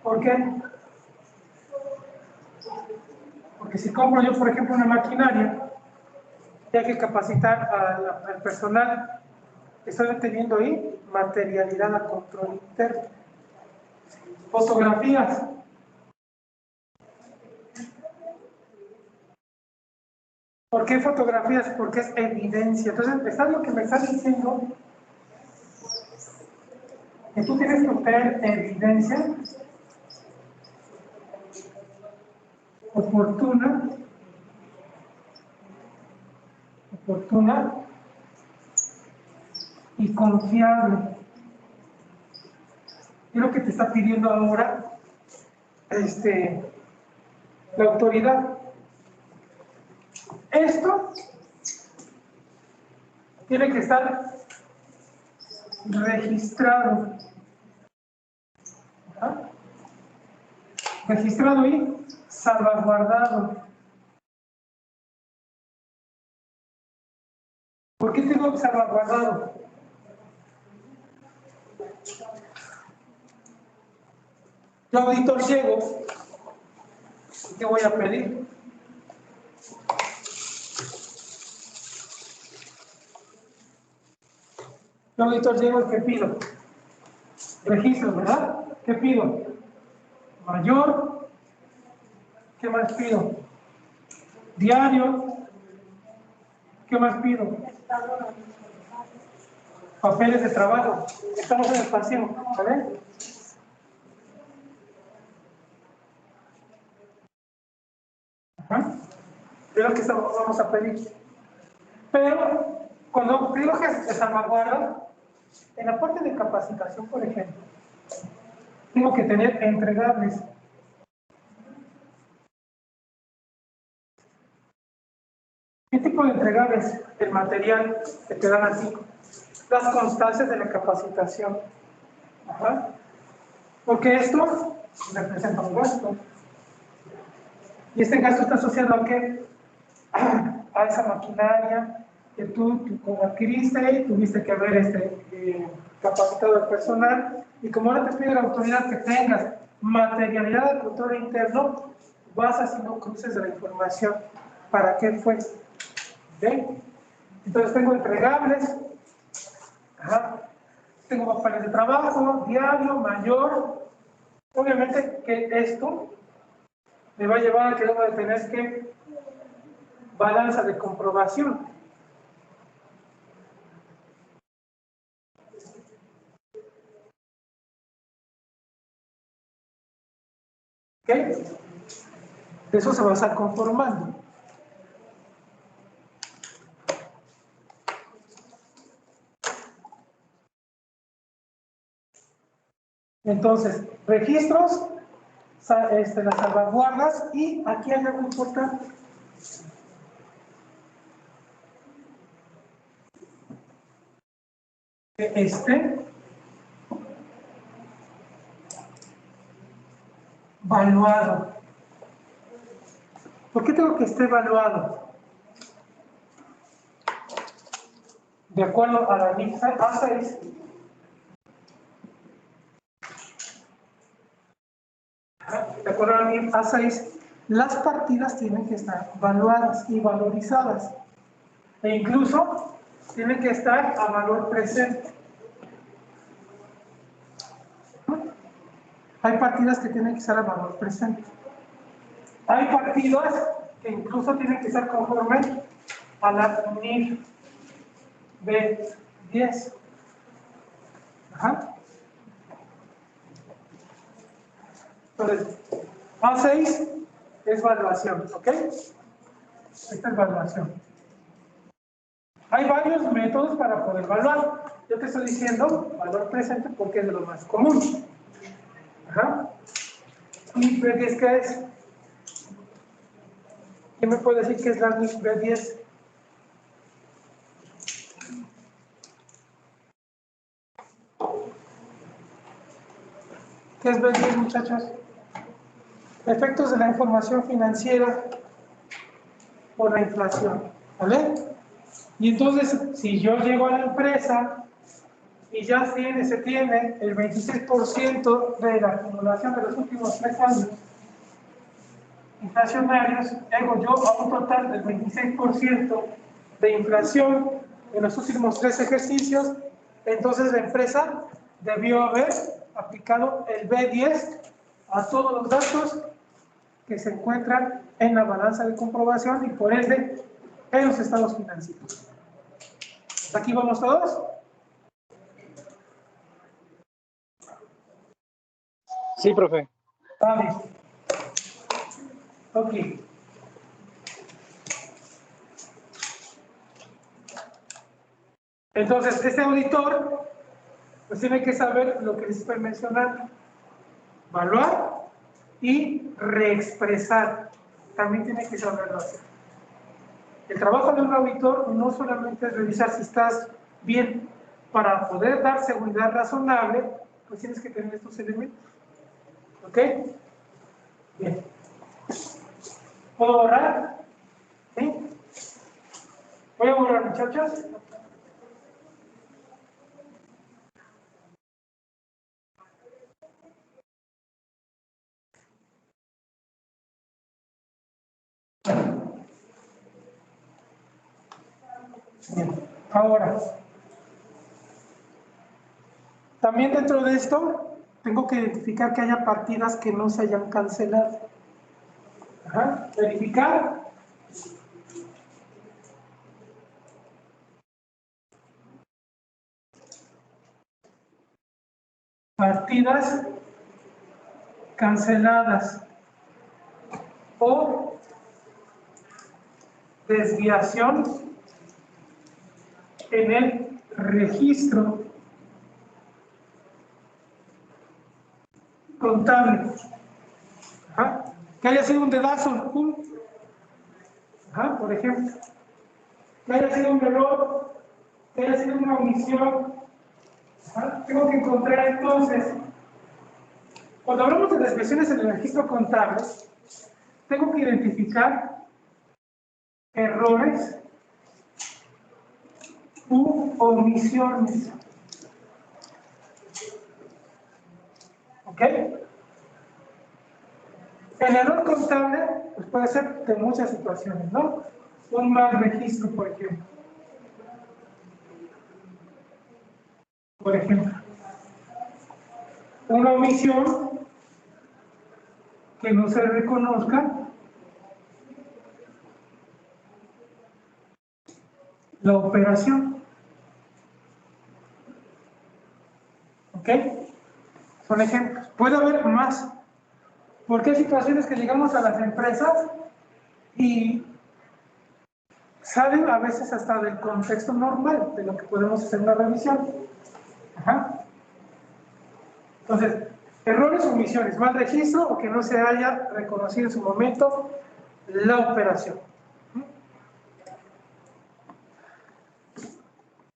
¿Por qué? Porque si compro yo, por ejemplo, una maquinaria, hay que capacitar al personal. Estoy teniendo ahí materialidad a control interno. Fotografías. ¿Por qué fotografías? Porque es evidencia. Entonces, ¿estás lo que me estás diciendo? Que tú tienes que obtener evidencia oportuna y confiable. Es lo que te está pidiendo ahora la autoridad. Esto tiene que estar registrado. ¿Ah? Registrado y salvaguardado. ¿Por qué tengo salvaguardado? Yo auditor llego, ¿qué voy a pedir? Yo auditor llego, ¿qué pido? Registro, ¿verdad? ¿Qué pido? Mayor. ¿Qué más pido? Diario. ¿Qué más pido? Papeles de trabajo. Estamos en el pasivo, ¿vale? Es lo que vamos a pedir. Pero cuando digo que se salvaguarda, en la parte de capacitación, por ejemplo, tengo que tener entregables. ¿Qué tipo de entregables? El material que te dan así, las constancias de la capacitación. Ajá. Porque esto representa un gasto. Y este gasto está asociado ¿a qué? A esa maquinaria que tú adquiriste y tuviste que haber capacitado al personal. Y como ahora te pide la autoridad que tengas materialidad de control interno, vas haciendo cruces de la información. ¿Para qué fue? ¿Okay? Entonces tengo entregables, ajá, tengo papeles de trabajo, diario, mayor. Obviamente que esto me va a llevar a que debo de tener que balanza de comprobación. ¿Ok? Eso se va a estar conformando. Entonces, registros, las salvaguardas, y aquí hay algo importante. Que valuado. ¿Por qué tengo que estar evaluado? De acuerdo a la NIF A6, de acuerdo a la NIF A6, las partidas tienen que estar valuadas y valorizadas. E incluso tienen que estar a valor presente. Hay partidas que tienen que estar a valor presente. Hay partidas que incluso tienen que estar conformes a la NIF B10. Ajá. Entonces, A6 es valuación, ¿ok? Esta es valuación. Hay varios métodos para poder evaluar. Yo te estoy diciendo valor presente porque es de lo más común. Ajá. ¿Y B10 qué es? ¿Quién me puede decir qué es la NIF B10? ¿Qué es B10, muchachos? Efectos de la información financiera por la inflación, ¿vale? Y entonces, si yo llego a la empresa y ya se tiene el 26% de la acumulación de los últimos 3 años inflacionarios, llego yo a un total del 26% de inflación en los últimos 3 ejercicios, entonces la empresa debió haber aplicado el B10 a todos los datos que se encuentran en la balanza de comprobación y por ende en los estados financieros. ¿Aquí vamos todos? Sí, profe. Vale. Ok. Entonces, este auditor pues tiene que saber lo que les estoy mencionando. Evaluar y reexpresar. También tiene que saberlo hacer. El trabajo de un auditor no solamente es revisar si estás bien. Para poder dar seguridad razonable, pues tienes que tener estos elementos. ¿Ok? Bien. ¿Puedo borrar? ¿Sí? Voy a borrar, muchachos. Bien. Ahora, también dentro de esto, tengo que identificar que haya partidas que no se hayan cancelado. Ajá. Verificar. Partidas canceladas o desviación en el registro contable. Ajá. Que haya sido un dedazo, ajá, por ejemplo. Que haya sido un error, que haya sido una omisión. Ajá. Tengo que encontrar entonces, cuando hablamos de desviaciones en el registro contable, tengo que identificar errores u omisiones. ¿Ok? El error contable pues puede ser de muchas situaciones, ¿no? Un mal registro, por ejemplo. Por ejemplo, una omisión que no se reconozca la operación. ¿Ok? Son ejemplos. Puede haber más. Porque hay situaciones que llegamos a las empresas y salen a veces hasta del contexto normal de lo que podemos hacer una revisión. Ajá. Entonces, errores o omisiones, mal registro o que no se haya reconocido en su momento la operación.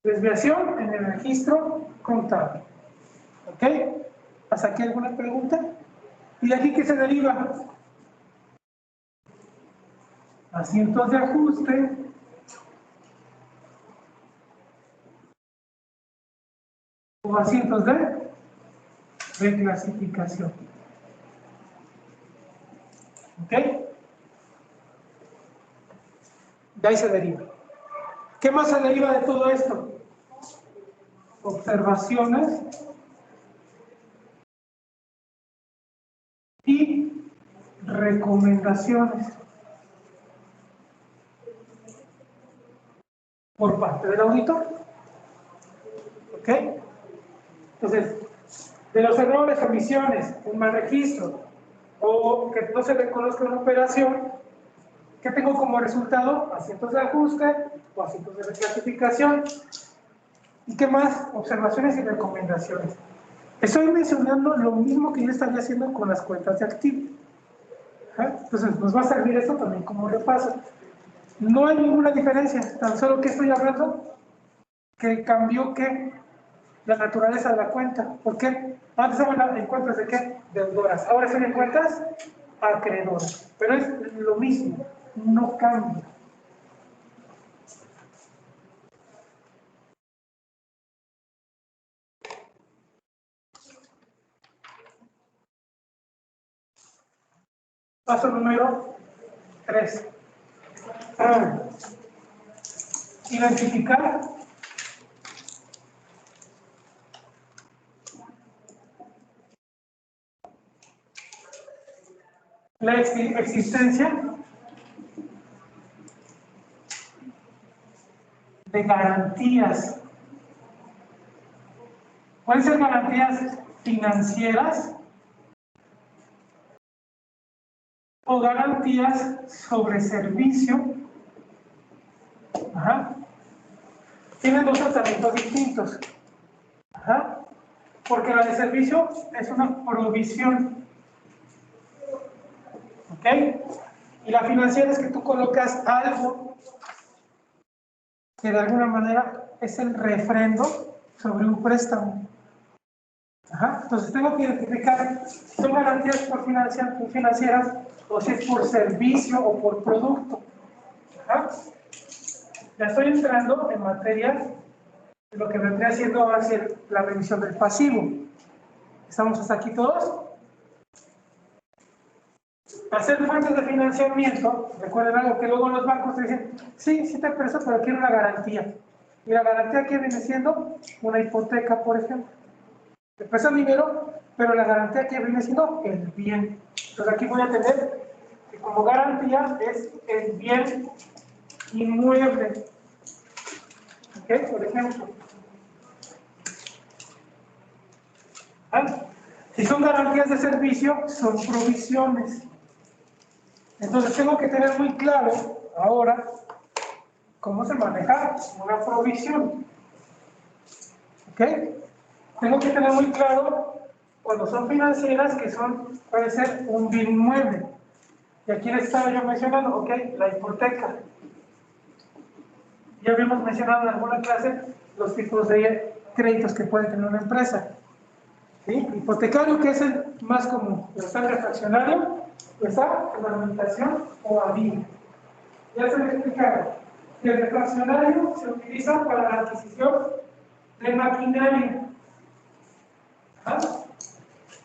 Desviación en el registro contable. ¿Ok? ¿Hasta aquí alguna pregunta? ¿Y de aquí qué se deriva? Asientos de ajuste, o asientos de reclasificación. ¿Ok? De ahí se deriva. ¿Qué más se deriva de todo esto? Observaciones y recomendaciones por parte del auditor. ¿Ok? Entonces, de los errores, omisiones, un mal registro o que no se reconozca una operación, ¿qué tengo como resultado? Asientos de ajuste o asientos de reclasificación. ¿Y qué más? Observaciones y recomendaciones. Estoy mencionando lo mismo que yo estaría haciendo con las cuentas de activo. Entonces, nos va a servir esto también como repaso. No hay ninguna diferencia, tan solo que estoy hablando que cambió que la naturaleza de la cuenta. ¿Por qué? Antes estaban en cuentas de qué? Deudoras. Ahora son en cuentas acreedoras. Pero es lo mismo, no cambia. Paso número 3. Identificar la existencia de garantías. Pueden ser garantías financieras o garantías sobre servicio. Ajá. Tienen dos tratamientos distintos. Ajá. Porque la de servicio es una provisión. ¿Ok? Y la financiera es que tú colocas algo que de alguna manera es el refrendo sobre un préstamo. Ajá. Entonces tengo que identificar si son garantías por financieras o si es por servicio o por producto. Ajá. Ya estoy entrando en materia de lo que vendría siendo ahora sí la revisión del pasivo. ¿Estamos hasta aquí todos? Hacer fuentes de financiamiento, recuerden algo que luego los bancos te dicen, sí, sí te presto, pero quiero una garantía. Y la garantía que viene siendo una hipoteca, por ejemplo. Te presta dinero, pero la garantía que viene siendo el bien. Entonces aquí voy a tener que como garantía es el bien inmueble. ¿Ok? Por ejemplo. Si son garantías de servicio, son provisiones. Entonces tengo que tener muy claro ahora cómo se maneja una provisión. ¿Ok? Tengo que tener muy claro cuando son financieras que son, puede ser un bien inmueble. Y aquí les estaba yo mencionando, ok, la hipoteca. Ya habíamos mencionado en alguna clase los tipos de créditos que puede tener una empresa. ¿Sí? Hipotecario, que es el más común. Está el refraccionario, está en la limitación o avión. Ya se me explicaron. El refraccionario se utiliza para la adquisición de maquinaria. ¿Ah?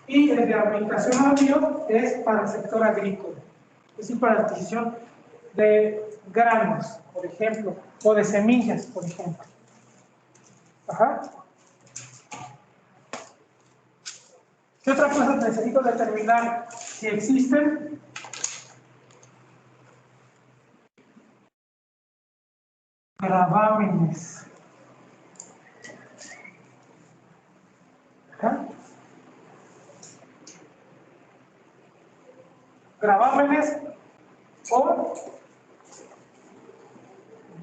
Y el de habilitación a bio es para el sector agrícola, es decir, para la adquisición de granos, por ejemplo, o de semillas, por ejemplo. Ajá. ¿Qué otra cosa necesito determinar? Si existen gravámenes. Ajá. Gravámenes o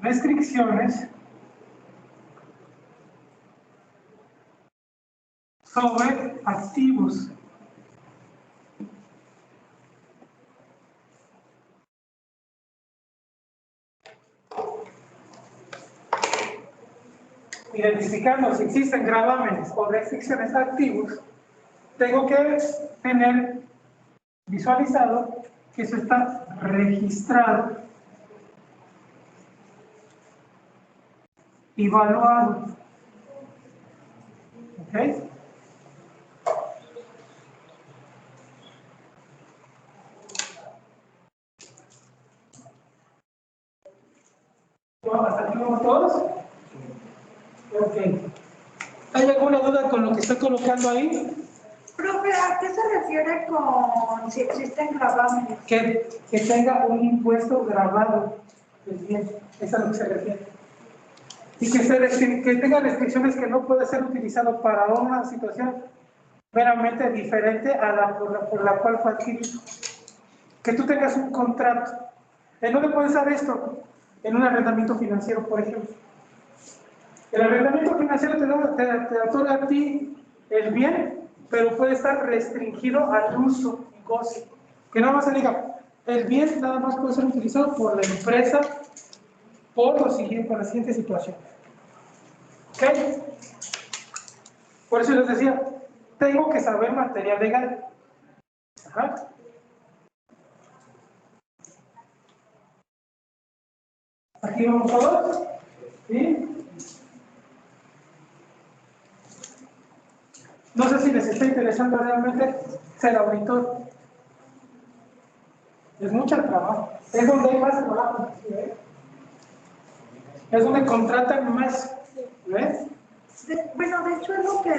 restricciones sobre activos. Identificando si existen gravámenes o restricciones a activos, tengo que tener visualizado que eso está registrado, evaluado. ¿Ok? ¿Hasta aquí vamos todos? Ok. ¿Hay alguna duda con lo que estoy colocando ahí? Profe, ¿a qué se refiere con si existen gravámenes? Que tenga un impuesto grabado. Pues bien, eso es a lo que se refiere. Y que tenga restricciones que no puede ser utilizado para una situación meramente diferente a la por la cual fue adquirido. Que tú tengas un contrato. ¿En dónde puedes usar esto? En un arrendamiento financiero, por ejemplo. El arrendamiento financiero te otorga a ti el bien, pero puede estar restringido al uso y goce. Que nada más se diga, el bien nada más puede ser utilizado por la empresa por la siguiente situación. ¿Ok? Por eso les decía, tengo que saber materia legal. Ajá. Aquí vamos todos. ¿Sí? No sé si les está interesando realmente ser auditor. Es mucho trabajo. Es donde hay más trabajo. ¿Sí? Es donde contratan más. ¿Ves? Bueno, de hecho es lo que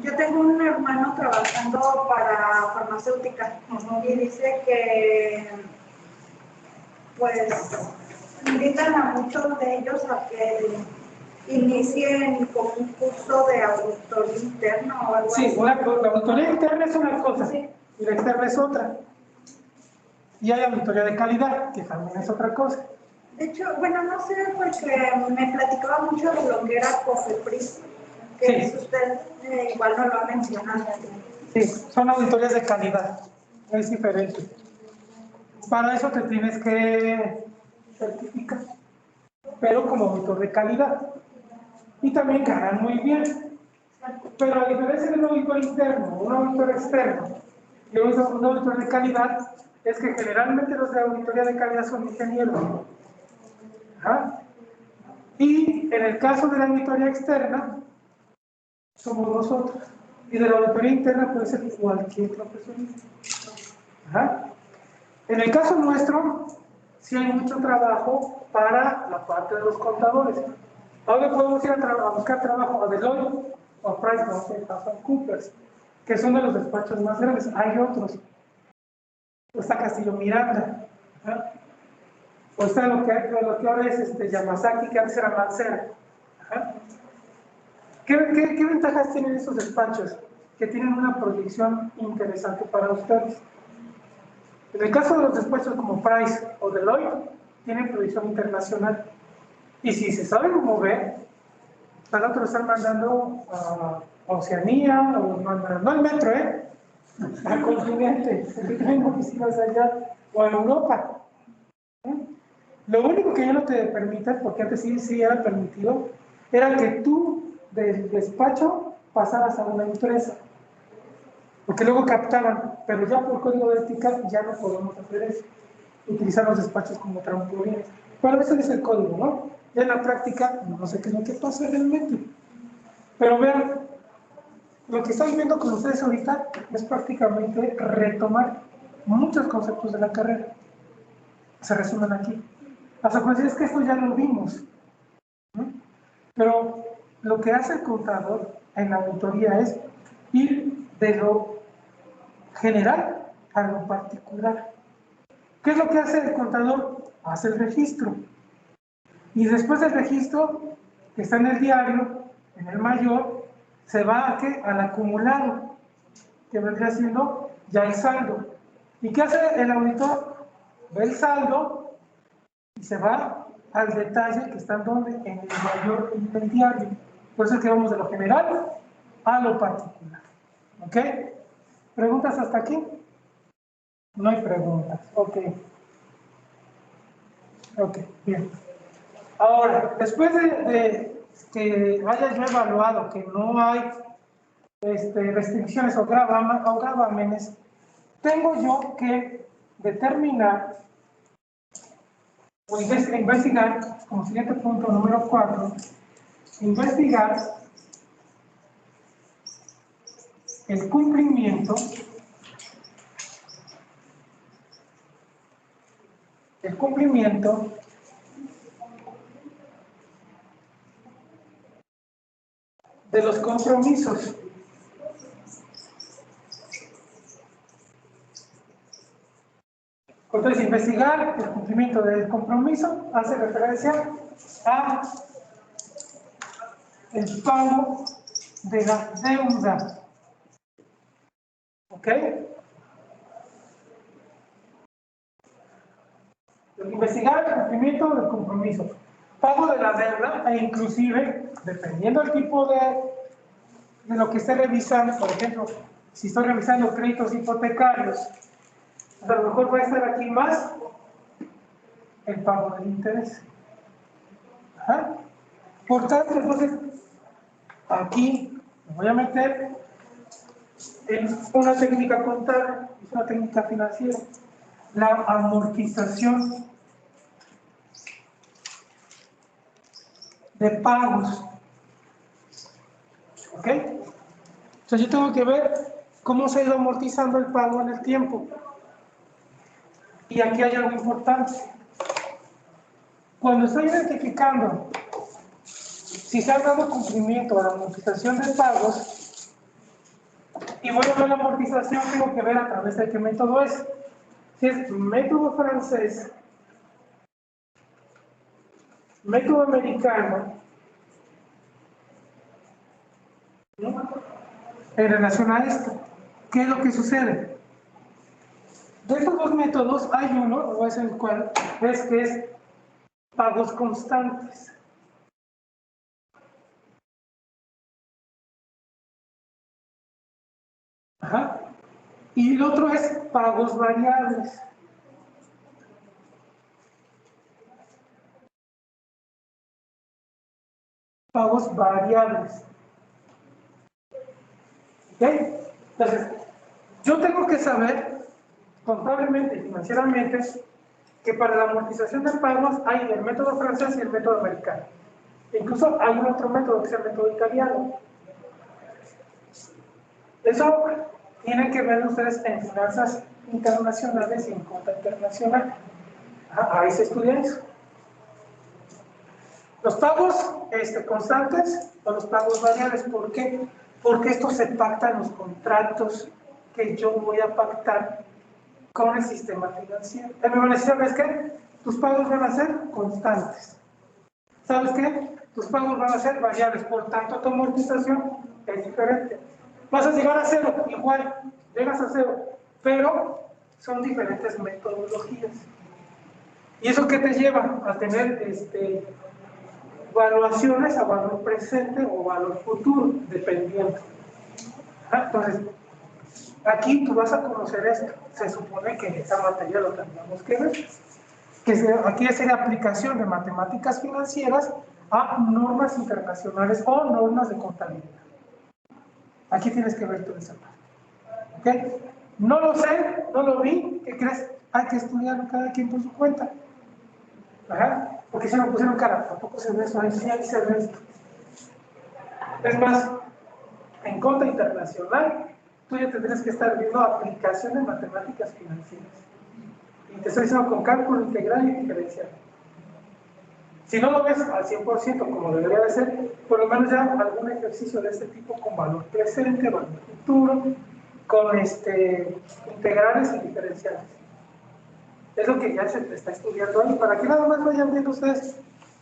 yo tengo un hermano trabajando para farmacéutica y dice que pues invitan a muchos de ellos a que inicien como un curso de auditoría interna o algo Sí, así. la auditoría interna es una cosa Sí. y la externa es otra. Y hay auditoría de calidad, que también es otra cosa. De hecho, bueno, no sé, porque me platicaba mucho de lo que era COFEPRIS, que Sí. es usted igual no lo ha mencionado. Sí, son auditorías de calidad, es diferente. Para eso te tienes que certificar, pero como auditor de calidad. Y también ganan muy bien. Pero a diferencia de un auditor interno, un auditor externo y un auditor de calidad, es que generalmente los de auditoría de calidad son ingenieros. Ajá. Y en el caso de la auditoría externa, somos nosotros. Y de la auditoría interna puede ser cualquier profesionista. Ajá. En el caso nuestro, sí hay mucho trabajo para la parte de los contadores. Ahora podemos ir a buscar trabajo a Deloitte o a PricewaterhouseCoopers, que son de los despachos más grandes. Hay otros. Está Castillo Miranda. ¿Ah? O está lo que ahora es Yamazaki, que antes era Mancera. ¿Ah? ¿Qué ventajas tienen esos despachos? Que tienen una proyección interesante para ustedes. En el caso de los despachos como Price o Deloitte, tienen proyección internacional. Y si se saben mover, al otro lo están mandando a Oceanía, o los mandan, no al metro, al continente, porque tienen oficinas allá, o a Europa. Lo único que ya no te permiten, porque antes sí era permitido, era que tú del despacho pasaras a una empresa, porque luego captaban, pero ya por código de ética ya no podemos hacer eso, utilizar los despachos como trampolines. Bueno, eso dice el código, ¿no? Ya en la práctica, no sé qué es lo que pasa realmente. Pero vean, lo que estamos viendo con ustedes ahorita es prácticamente retomar muchos conceptos de la carrera. Se resumen aquí. La sorpresa es que esto ya lo vimos, ¿no? Pero lo que hace el contador en la auditoría es ir de lo general a lo particular. ¿Qué es lo que hace el contador? Hace el registro. Y después del registro, que está en el diario, en el mayor, se va ¿a qué? Al acumulado, que vendría siendo ya el saldo. ¿Y qué hace el auditor? Ve el saldo y se va al detalle que está en donde, en el mayor y en el diario. Por eso es que vamos de lo general a lo particular. ¿Ok? ¿Preguntas hasta aquí? No hay preguntas. Ok. Ok, bien. Ahora, después de que haya yo evaluado que no hay restricciones o gravámenes, tengo yo que determinar o investigar, como siguiente punto número 4, investigar el cumplimiento de los compromisos. Entonces, investigar el cumplimiento del compromiso hace referencia a el pago de la deuda. ¿Ok? Investigar el cumplimiento del compromiso. Pago de la deuda e inclusive, dependiendo del tipo de lo que esté revisando, por ejemplo, si estoy revisando créditos hipotecarios, a lo mejor va a estar aquí más el pago del interés. Ajá. Por tanto, entonces, aquí me voy a meter en una técnica contable, es una técnica financiera, la amortización de pagos. ¿Ok? Entonces yo tengo que ver cómo se ha ido amortizando el pago en el tiempo. Y aquí hay algo importante. Cuando estoy identificando si se ha dado cumplimiento a la amortización de pagos y voy a ver la amortización, tengo que ver a través de qué método es. Si es método francés, método americano, ¿no? En relación a esto, ¿qué es lo que sucede? De estos dos métodos hay uno, o es el cual es que es pagos constantes. Ajá. Y el otro es pagos variables. Pagos variables. ¿Ok? Entonces, yo tengo que saber, contablemente y financieramente, que para la amortización de pagos hay el método francés y el método americano. Incluso hay un otro método que es el método italiano. Eso tienen que ver ustedes en finanzas internacionales y en cuenta internacional. Ahí se estudia eso. Los pagos constantes o los pagos variables, ¿por qué? Porque esto se pacta en los contratos que yo voy a pactar con el sistema financiero. Él me va a decir, ¿sabes qué? Tus pagos van a ser constantes. ¿Sabes qué? Tus pagos van a ser variables, por tanto tu amortización es diferente. Vas a llegar a cero, igual, llegas a cero, pero son diferentes metodologías. ¿Y eso qué te lleva? A tener valuaciones a valor presente o valor futuro, dependiendo. Entonces, aquí tú vas a conocer esto. Se supone que en esta materia lo tendríamos que ver. Aquí sería aplicación de matemáticas financieras a normas internacionales o normas de contabilidad. Aquí tienes que ver toda esa parte. ¿Ok? No lo sé, no lo vi. ¿Qué crees? Hay que estudiarlo cada quien por su cuenta. Ajá. Porque si no pusieron cara, tampoco se ve eso, ahí sí se ve esto. Es más, en conta internacional, tú ya tendrías que estar viendo aplicación de matemáticas financieras. Y te estoy diciendo con cálculo integral y diferencial. Si no lo ves al 100% como debería de ser, por lo menos ya algún ejercicio de este tipo con valor presente, valor futuro, con integrales y diferenciales. Es lo que ya se está estudiando ahí, para que nada más vayan viendo ustedes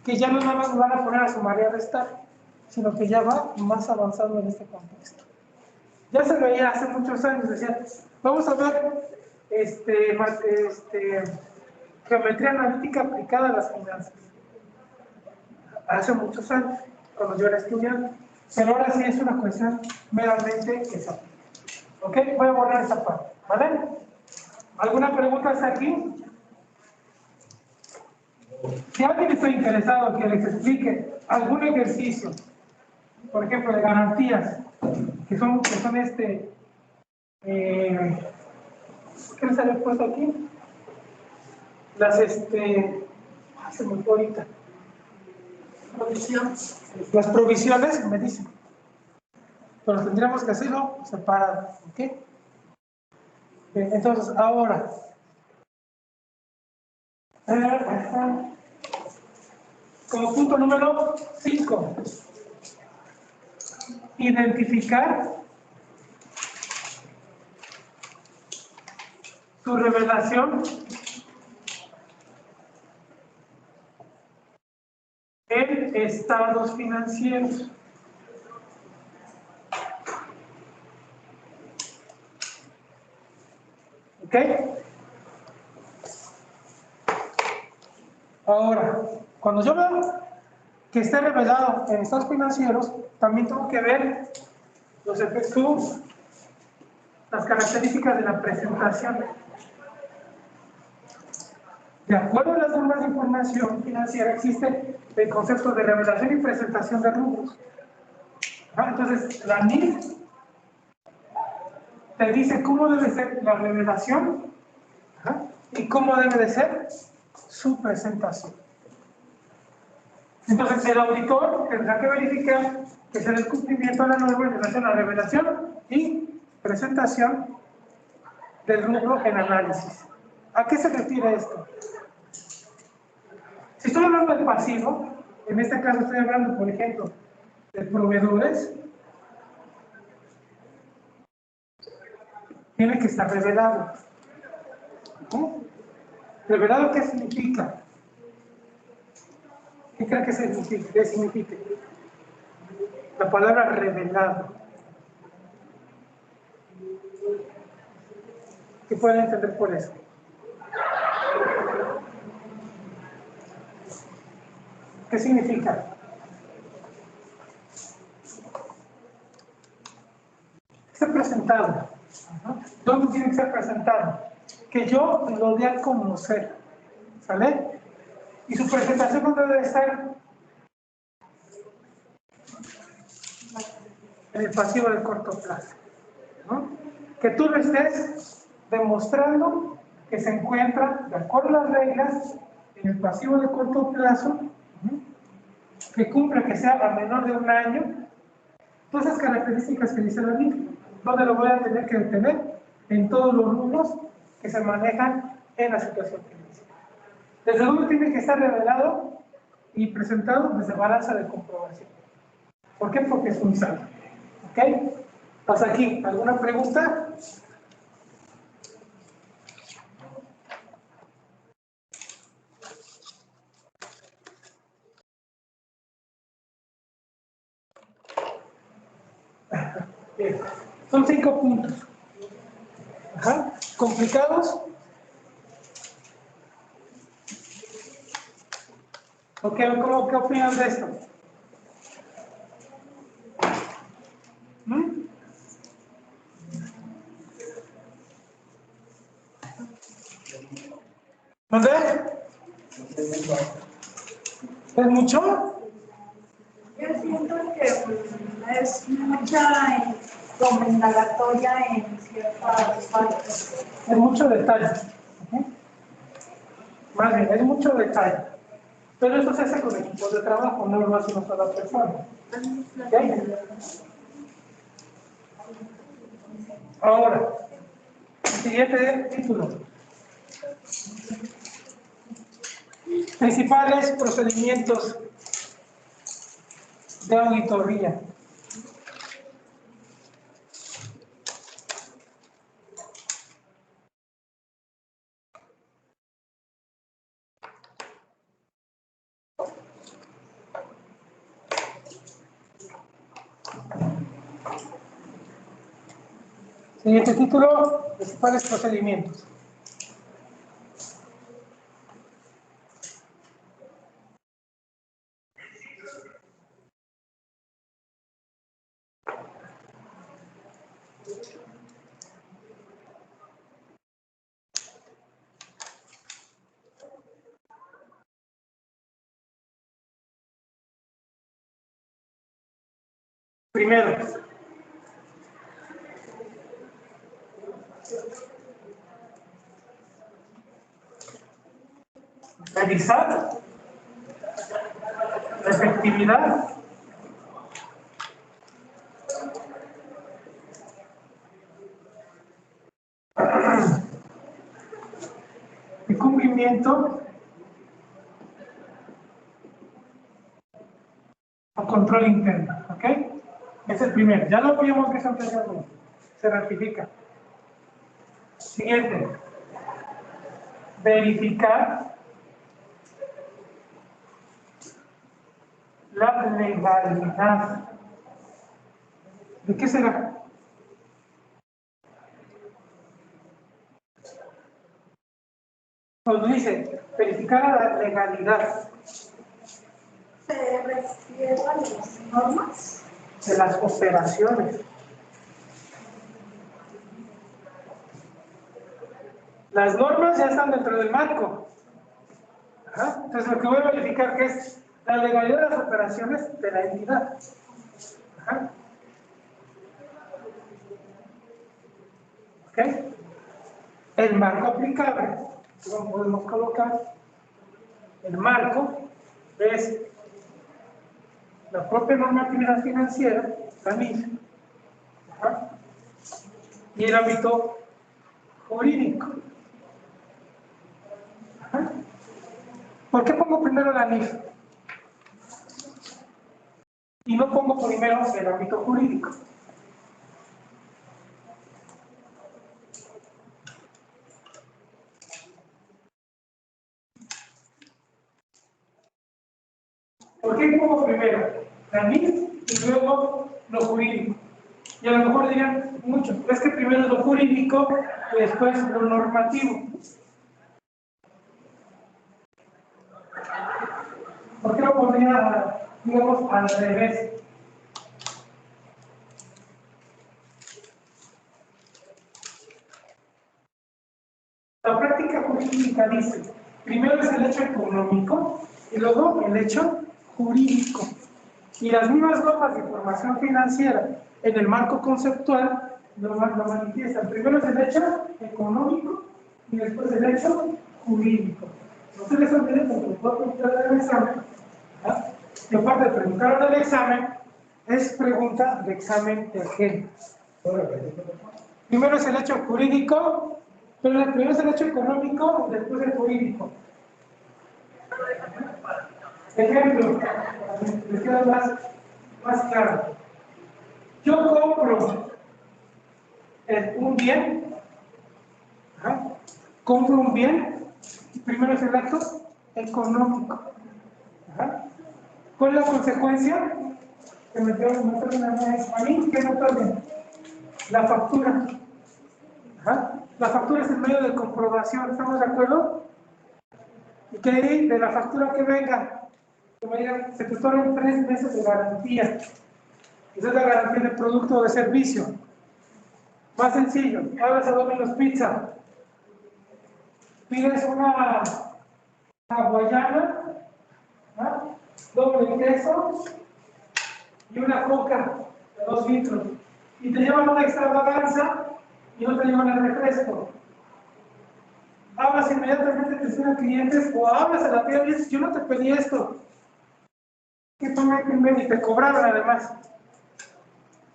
que ya no nada más van a poner a sumar y a restar, sino que ya va más avanzado en este contexto. Ya se veía hace muchos años, decían, vamos a ver geometría analítica aplicada a las finanzas. Hace muchos años, cuando yo era estudiante, pero ahora sí es una cuestión meramente esa. ¿Ok? Voy a borrar esa parte, ¿vale? ¿Alguna pregunta hasta aquí? Si alguien está interesado en que les explique algún ejercicio, por ejemplo, de garantías, que son ¿qué les había puesto aquí? Las, se me fue ahorita. Las provisiones, me dicen. Pero tendríamos que hacerlo separado, ¿ok? Bien, entonces, ahora. Como punto número 5. Identificar su revelación en estados financieros. ¿Ok? Ahora, cuando yo veo que esté revelado en estados financieros, también tengo que ver los efectos, las características de la presentación. De acuerdo a las normas de información financiera, existe el concepto de revelación y presentación de rubros. Entonces, la NIF te dice cómo debe ser la revelación y cómo debe de ser su presentación. Entonces, el auditor tendrá que verificar que se dé el cumplimiento a la norma en relación a la revelación y presentación del rubro en análisis. ¿A qué se refiere esto? Si estoy hablando del pasivo, en este caso estoy hablando, por ejemplo, de proveedores, tiene que estar revelado. ¿Revelado qué significa? ¿Qué cree que significa? ¿Qué significa? La palabra revelado. ¿Qué pueden entender por eso? ¿Qué significa? Ser presentado. ¿Dónde tiene que ser presentado? Que yo lo dé a conocer. ¿Sale? Y su presentación no debe estar en el pasivo de corto plazo. ¿No? Que tú lo estés demostrando que se encuentra, de acuerdo a las reglas, en el pasivo de corto plazo, que cumpla que sea a menor de un año. Todas esas características que dice la NIF, ¿dónde lo voy a tener que tener? En todos los rubros que se manejan en la situación financiera. Desde luego tiene que estar revelado y presentado desde balanza de comprobación. ¿Por qué? Porque es un saldo. ¿Ok? Hasta aquí. ¿Alguna pregunta? Bien. Son 5 puntos. ¿Complicados? ¿O qué opinan de esto? ¿Mm? ¿Dónde? ¿Es mucho? Yo siento que es mucha como indagatoria en ciertas partes. Es mucho detalle. ¿Ok? Más bien, es mucho detalle. Pero eso se hace con equipos de trabajo, no lo hace una sola persona. ¿Ok? Ahora, siguiente título. Principales procedimientos de auditoría. Siguiente título, principales procedimientos. Primero, revisar la efectividad y cumplimiento o control interno, ¿ok? Es el primero, ya lo habíamos visto anteriormente, se ratifica. Siguiente, verificar la legalidad. ¿De qué será? Nos dice, verificar la legalidad Se refiere a las normas. de las operaciones. Las normas ya están dentro del marco. Ajá. Entonces lo que voy a verificar que es la legalidad de las operaciones de la entidad. Ajá. ¿Ok? El marco aplicable, lo podemos colocar. El marco es la propia normatividad financiera, la MIF, ajá, y el ámbito jurídico. Ajá. ¿Por qué pongo primero la NIF? Y no pongo primero el ámbito jurídico. ¿Por qué pongo primero la NIF y luego lo jurídico? Y a lo mejor dirán muchos, es que primero es lo jurídico y después lo normativo. ¿Por qué lo pondría, digamos, al revés? La práctica jurídica dice, primero es el hecho económico y luego el hecho jurídico. Y las mismas normas de formación financiera en el marco conceptual lo manifiestan. Primero es el hecho económico y después el hecho jurídico. No se les olvide porque lo puedo preguntar en el examen. ¿Ah? Y aparte de preguntar en el examen, es pregunta de examen de género. Primero es el hecho jurídico, pero primero es el hecho económico y después el jurídico. Ejemplo, les queda más claro. Yo compro un bien, ajá, compro un bien, y primero es el acto económico. Ajá. ¿Cuál es la consecuencia? Que me tengo a mí, que no tomen la factura. Ajá. La factura es el medio de comprobación, ¿estamos de acuerdo? Y que de la factura que venga que me digan, se te otorgan 3 meses de garantía. Esa es la garantía de producto o de servicio. Más sencillo, hablas a Domino's Pizza, pides una hawaiana, ¿ah? Doble queso y una coca de 2 litros. Y te llevan una extravaganza y no te llevan el refresco. Hablas inmediatamente, te suenan clientes o hablas a la tía y dices, yo no te pedí esto. ¿Qué tomé primero? Y te cobraron además.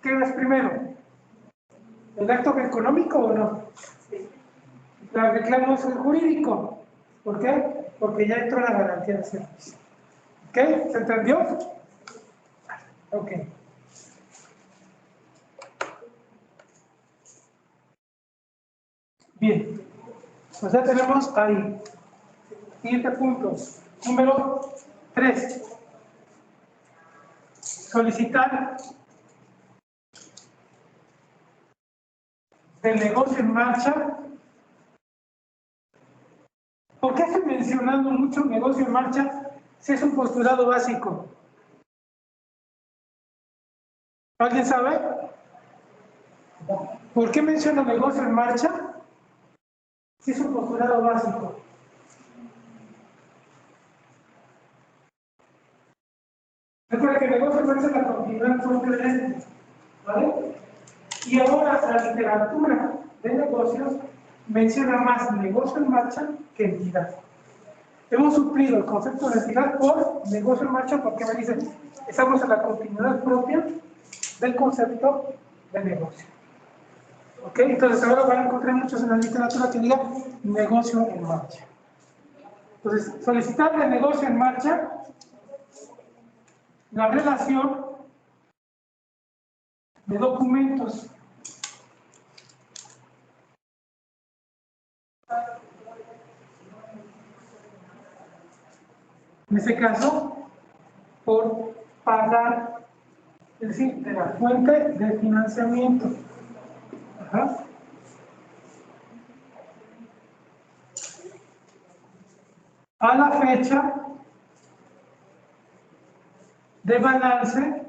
¿Qué ves primero? ¿El acto económico o no? El reclamo es el jurídico. ¿Por qué? Porque ya entró la garantía de servicio. ¿Ok? ¿Se entendió? Ok. Bien. Pues ya tenemos ahí. Siguiente punto. Número 3. Solicitar del negocio en marcha. ¿Por qué estoy mencionando mucho negocio en marcha si es un postulado básico? ¿Alguien sabe? ¿Por qué menciono negocio en marcha si es un postulado básico? Recuerda que el negocio en marcha es la continuidad propia de este, ¿vale? Y ahora la literatura de negocios menciona más negocio en marcha que entidad. Hemos suplido el concepto de entidad por negocio en marcha porque me dicen, estamos en la continuidad propia del concepto de negocio. ¿Ok? Entonces ahora van a encontrar muchos en la literatura que digan negocio en marcha. Entonces, solicitar el negocio en marcha, la relación de documentos. En este caso, por pagar, es decir, de la fuente de financiamiento. Ajá. A la fecha de balance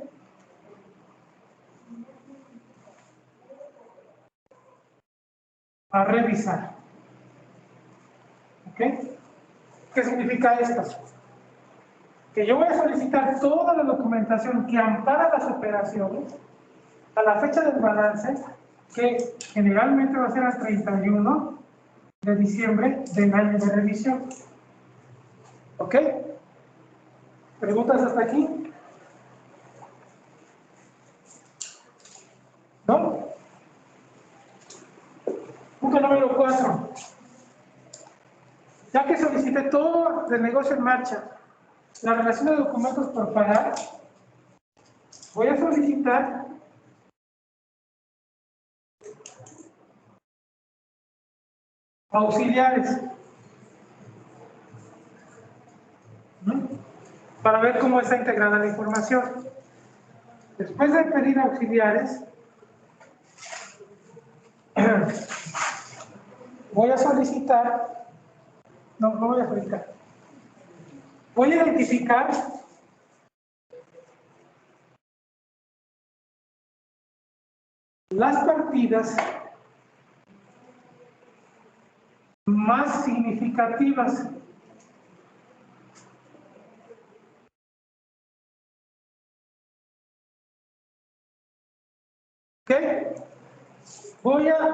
a revisar. ¿Ok? ¿Qué significa esto? Que yo voy a solicitar toda la documentación que ampara las operaciones a la fecha del balance, que generalmente va a ser al 31 de diciembre del año de revisión. ¿Ok? ¿Preguntas hasta aquí? ¿No? Punto número 4. Ya que solicité todo del negocio en marcha, la relación de documentos por pagar, voy a solicitar auxiliares. Para ver cómo está integrada la información. Después de pedir auxiliares, voy a solicitar, no voy a solicitar, voy a identificar las partidas más significativas. ¿Ok?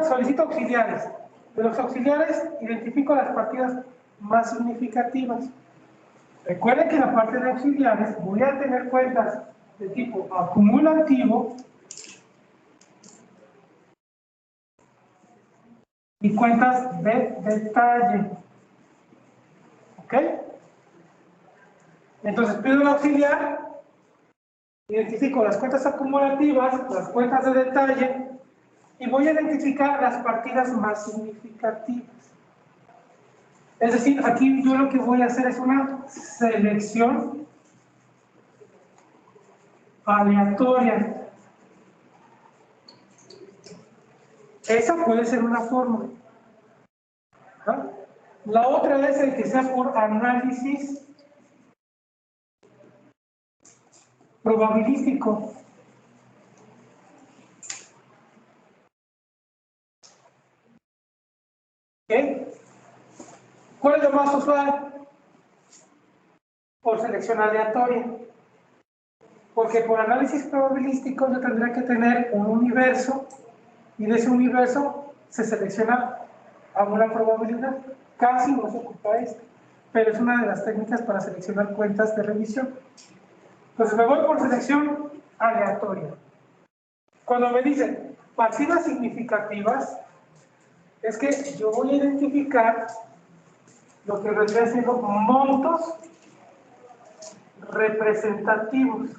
Solicito auxiliares. De los auxiliares identifico las partidas más significativas. Recuerden que en la parte de auxiliares voy a tener cuentas de tipo acumulativo y cuentas de detalle. ¿Ok? Entonces pido el auxiliar, identifico las cuentas acumulativas, las cuentas de detalle y voy a identificar las partidas más significativas. Es decir, aquí yo lo que voy a hacer es una selección aleatoria. Esa puede ser una forma. La otra es el que sea por análisis probabilístico. ¿Ok? ¿Cuál es lo más usual? Por selección aleatoria. Porque por análisis probabilístico yo tendría que tener un universo y de ese universo se selecciona a una probabilidad. Casi no se ocupa esto, pero es una de las técnicas para seleccionar cuentas de revisión. Entonces me voy por selección aleatoria. Cuando me dicen partidas significativas, es que yo voy a identificar lo que vendría siendo montos representativos.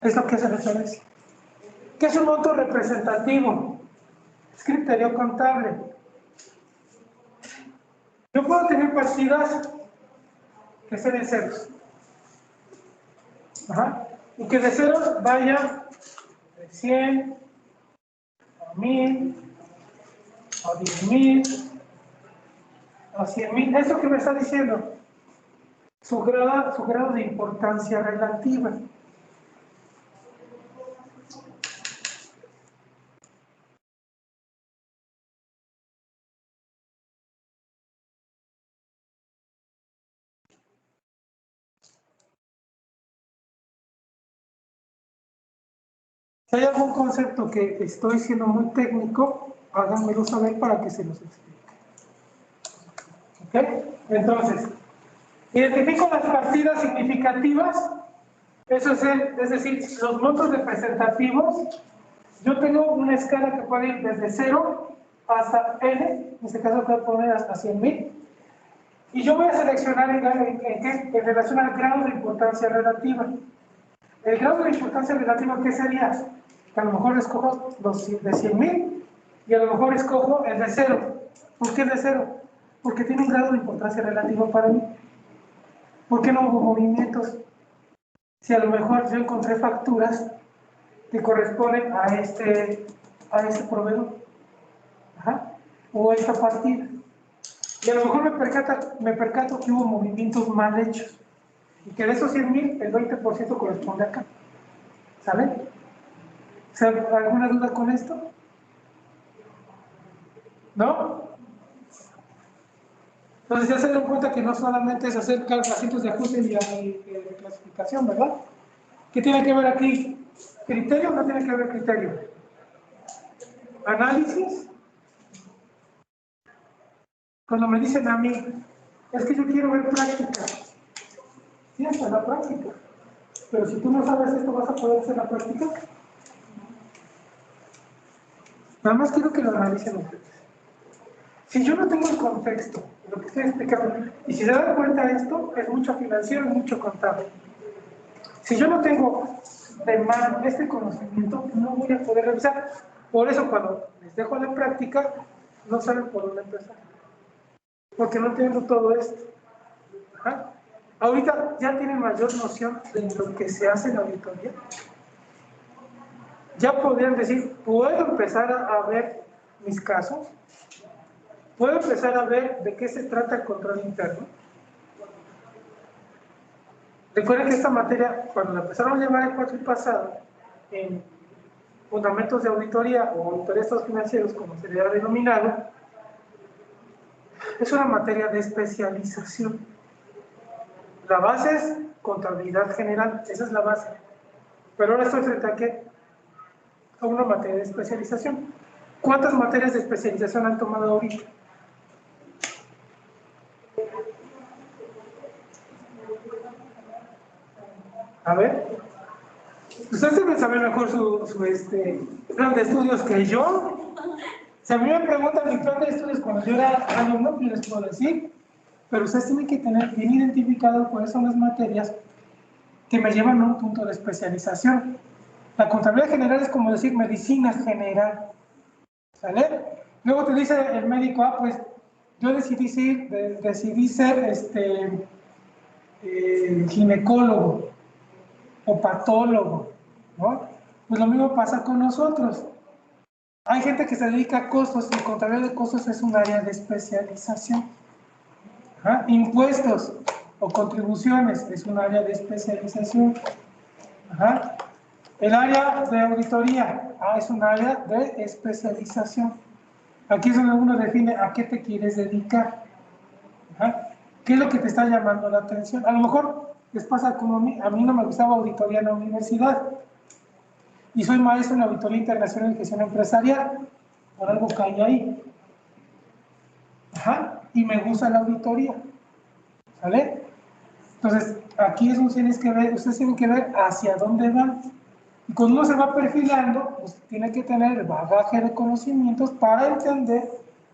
Es lo que se refiere. ¿Qué es un monto representativo? Es criterio contable. Yo puedo tener partidas que sean en ceros. Ajá. Y que de ceros vaya de 100 a 1000 a 10,000 a 100,000. ¿Eso qué me está diciendo? Su grado de importancia relativa. Si hay algún concepto que estoy siendo muy técnico, háganmelo saber para que se los explique. ¿Ok? Entonces, identifico las partidas significativas, eso es decir, los montos representativos. Yo tengo una escala que puede ir desde 0 hasta n, en este caso puedo poner hasta 100,000, y yo voy a seleccionar en relación al grado de importancia relativa. El grado de importancia relativa, ¿qué sería? Que a lo mejor escojo los de 100,000 y a lo mejor escojo el de 0. ¿Por qué el de 0? Porque tiene un grado de importancia relativa para mí. ¿Por qué no hubo movimientos? Si a lo mejor yo encontré facturas que corresponden a este proveedor, ajá, o a esta partida, y a lo mejor me percato que hubo movimientos mal hechos y que de esos 100,000 el 20% corresponde acá. ¿Sale? ¿Alguna duda con esto? ¿No? Entonces ya se dan cuenta que no solamente es hacer cálculos de ajuste y de clasificación, ¿verdad? ¿Qué tiene que ver aquí? ¿Criterio o no tiene que ver criterio? ¿Análisis? Cuando me dicen a mí, es que yo quiero ver práctica. Sí, esa es la práctica. Pero si tú no sabes esto, ¿vas a poder hacer la práctica? Nada más quiero que lo analicen ustedes. Si yo no tengo el contexto de lo que estoy explicando, y si se dan cuenta de esto, es mucho financiero y mucho contable. Si yo no tengo de mano este conocimiento, no voy a poder revisar. Por eso cuando les dejo la práctica, no saben por dónde empezar. Porque no tengo todo esto. Ajá. Ahorita ya tienen mayor noción de lo que se hace en la auditoría. Ya podrían decir, puedo empezar a ver mis casos, puedo empezar a ver de qué se trata el control interno. Recuerden que esta materia, cuando la empezaron a llevar el cuatrimestre pasado, en fundamentos de auditoría o auditoría de estados financieros, como se le ha denominado, es una materia de especialización. La base es contabilidad general, esa es la base. Pero ahora estoy frente a ¿qué? A una materia de especialización. ¿Cuántas materias de especialización han tomado ahorita? A ver, ustedes deben saber mejor su plan de estudios que yo. Si a mí me preguntan mi plan de estudios cuando yo era alumno, yo les puedo decir, pero ustedes tienen que tener bien identificado cuáles son las materias que me llevan a un punto de especialización. La contabilidad general es como decir medicina general, ¿sale? Luego te dice el médico, pues yo decidí ser ginecólogo o patólogo, ¿no? Pues lo mismo pasa con nosotros. Hay gente que se dedica a costos y contabilidad de costos es un área de especialización. Ajá. Impuestos o contribuciones es un área de especialización. Ajá. El área de auditoría es un área de especialización. Aquí es donde uno define a qué te quieres dedicar. Ajá. ¿Qué es lo que te está llamando la atención? A lo mejor les pasa como a mí no me gustaba auditoría en la universidad y soy maestro en auditoría internacional y gestión empresarial. Por algo caí ahí. Ajá. Y me gusta la auditoría. ¿Sale? Entonces, aquí es donde ustedes tienen que ver hacia dónde van. Y cuando uno se va perfilando, pues tiene que tener el bagaje de conocimientos para entender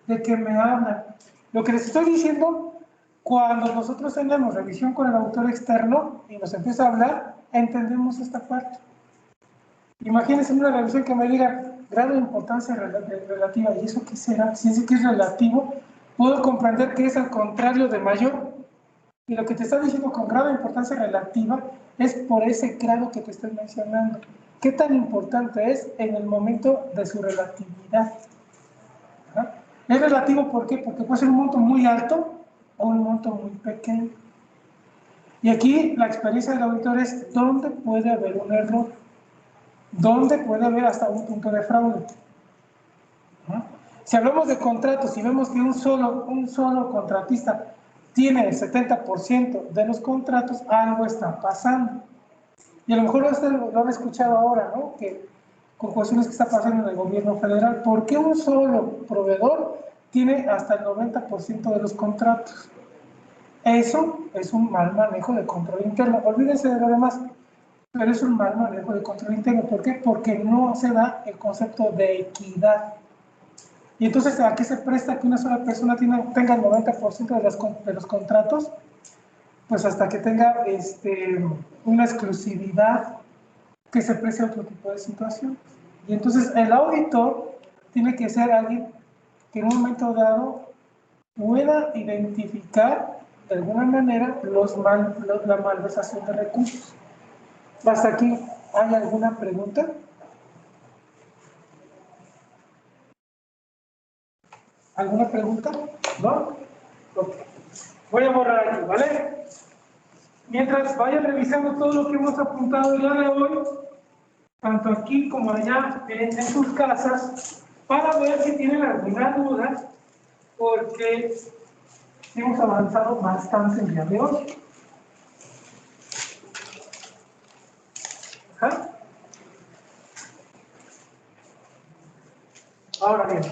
de qué me hablan. Lo que les estoy diciendo, cuando nosotros tenemos revisión con el autor externo y nos empieza a hablar, entendemos esta parte. Imagínense una revisión que me diga grado de importancia relativa. ¿Y eso qué será? Si dice que es relativo, puedo comprender que es al contrario de mayor. Y lo que te está diciendo con grado de importancia relativa es por ese grado que te estoy mencionando. ¿Qué tan importante es en el momento de su relatividad? ¿Ah? Es relativo, ¿por qué? Porque puede ser un monto muy alto o un monto muy pequeño. Y aquí la experiencia del auditor es dónde puede haber un error, dónde puede haber hasta un punto de fraude. ¿Ah? Si hablamos de contratos y vemos que un solo contratista tiene el 70% de los contratos, algo está pasando. Y a lo mejor ustedes lo han escuchado ahora, ¿no? Que con cuestiones que está pasando en el gobierno federal, ¿por qué un solo proveedor tiene hasta el 90% de los contratos? Eso es un mal manejo de control interno. Olvídense de lo demás, pero es un mal manejo de control interno. ¿Por qué? Porque no se da el concepto de equidad. Y entonces, ¿a qué se presta que una sola persona tenga el 90% de los contratos? Pues hasta que tenga una exclusividad que se preste a otro tipo de situación. Y entonces el auditor tiene que ser alguien que en un momento dado pueda identificar de alguna manera la malversación de recursos. ¿Hasta aquí hay alguna pregunta? ¿Alguna pregunta? ¿No? Okay. Voy a borrar aquí, ¿vale? Mientras vayan revisando todo lo que hemos apuntado el día de hoy, tanto aquí como allá en sus casas, para ver si tienen alguna duda, porque hemos avanzado bastante el día de hoy. Ajá. Ahora bien,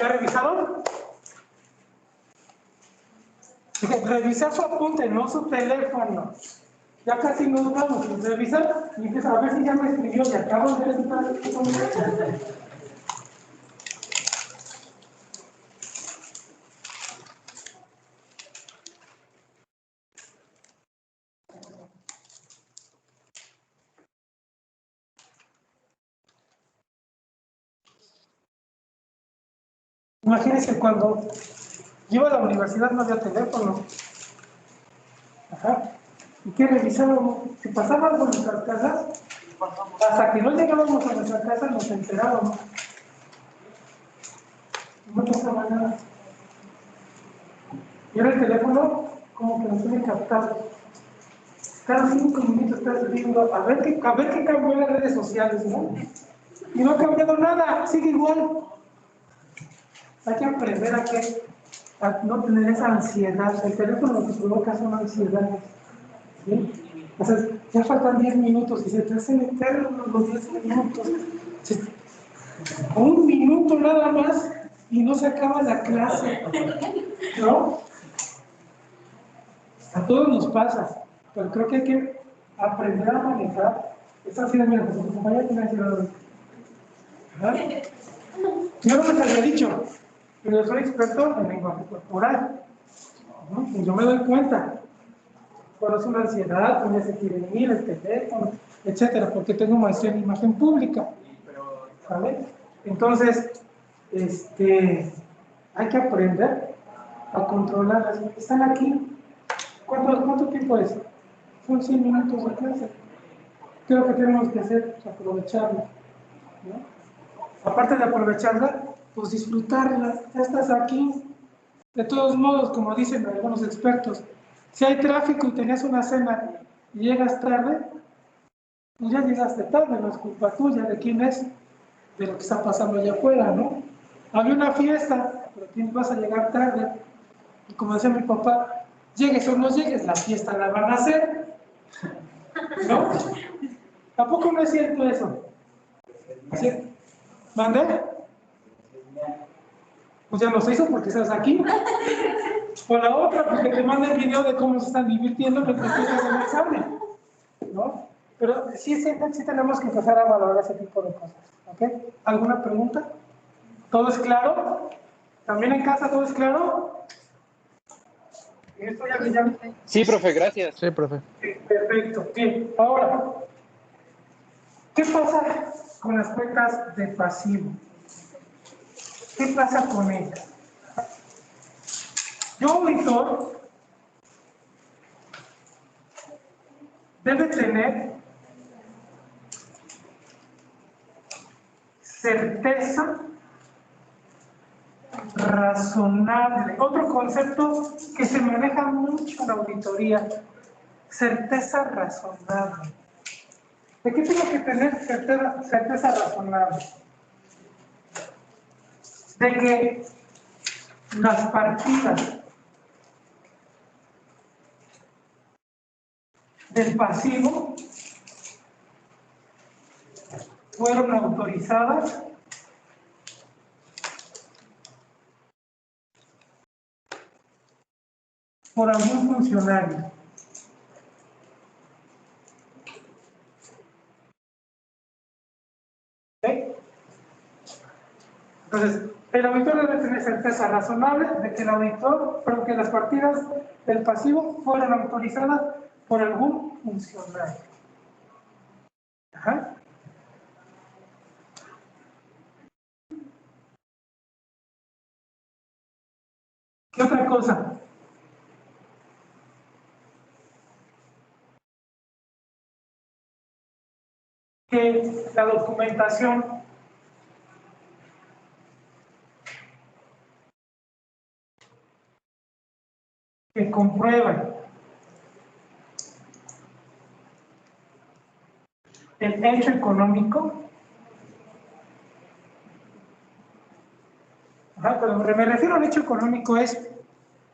¿ya revisaron? Revisar su apunte, no su teléfono. Ya casi nos vamos. Revisar y empieza a ver si ya me escribió y acabo de revisar. Imagínense cuando yo a la universidad no había teléfono. Ajá. ¿Y qué revisábamos? Si pasaba algo en nuestras casas, hasta que no llegábamos a nuestra casa nos enterábamos. No pasaba nada. Y ahora el teléfono como que nos tiene captado. Cada 5 minutos estás viendo a ver qué cambió en las redes sociales, ¿no? Y no ha cambiado nada, sigue igual. Hay que aprender a no tener esa ansiedad. El teléfono lo que provoca son ansiedades. ¿Sí? O sea, ya faltan 10 minutos y se te hacen eternos los 10 minutos. Un minuto nada más y no se acaba la clase. ¿No? A todos nos pasa, pero creo que hay que aprender a manejar esa ansiedad. Mira, porque tu compañera tiene ansiedad. Yo no les había dicho, pero yo soy experto en lenguaje corporal. ¿No? Y yo me doy cuenta cuando es una ansiedad, cuando ya se quiere ir, el teléfono, etcétera, porque tengo maestría en imagen pública. ¿Vale? Entonces, hay que aprender a controlarlas. Están aquí. ¿Cuánto tiempo es? Son 100 minutos de clase. ¿Qué es lo que tenemos que hacer? Aprovecharla. ¿No? Aparte de aprovecharla, pues disfrutarla. Ya estás aquí. De todos modos, como dicen algunos expertos, si hay tráfico y tenías una cena y llegas tarde, pues ya llegaste tarde, no es culpa tuya, ¿de quién es? De lo que está pasando allá afuera, ¿no? Había una fiesta, pero tú vas a llegar tarde. Y como decía mi papá, llegues o no llegues, la fiesta la van a hacer, ¿no? Tampoco no es cierto eso. ¿Sí? ¿Mandé? Pues ya no se hizo porque estás aquí. O la otra, porque te manda el video de cómo se están divirtiendo mientras tú estás en el examen, ¿no? Pero sí tenemos que empezar a valorar ese tipo de cosas, ¿ok? ¿Alguna pregunta? ¿Todo es claro? ¿También en casa todo es claro? Esto ya. Sí, profe, gracias. Sí, profe. Perfecto. Bien, ahora, ¿qué pasa con las cuentas de pasivo? ¿Qué pasa con ellas? Yo, auditor, debe tener certeza razonable. Otro concepto que se maneja mucho en la auditoría, certeza razonable. ¿De qué tengo que tener certeza razonable? De que las partidas del pasivo fueron autorizadas por algún funcionario. ¿Ok? Entonces, el auditor debe tener certeza razonable de que el auditor, pero que las partidas del pasivo fueron autorizadas por algún funcionario. Ajá. ¿Qué otra cosa? Que la documentación que comprueba el hecho económico, pero me refiero al hecho económico es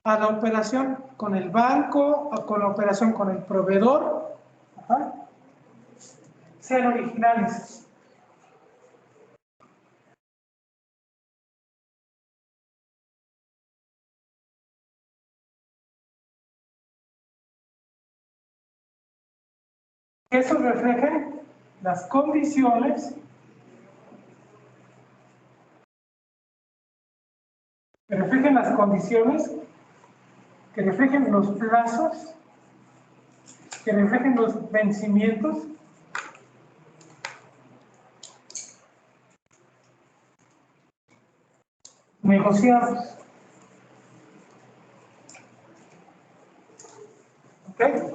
a la operación con el banco, o con la operación con el proveedor, ajá, sean originales. Eso refleja las condiciones, que reflejen las condiciones, que reflejen los plazos, que reflejen los vencimientos negociados. ¿Ok?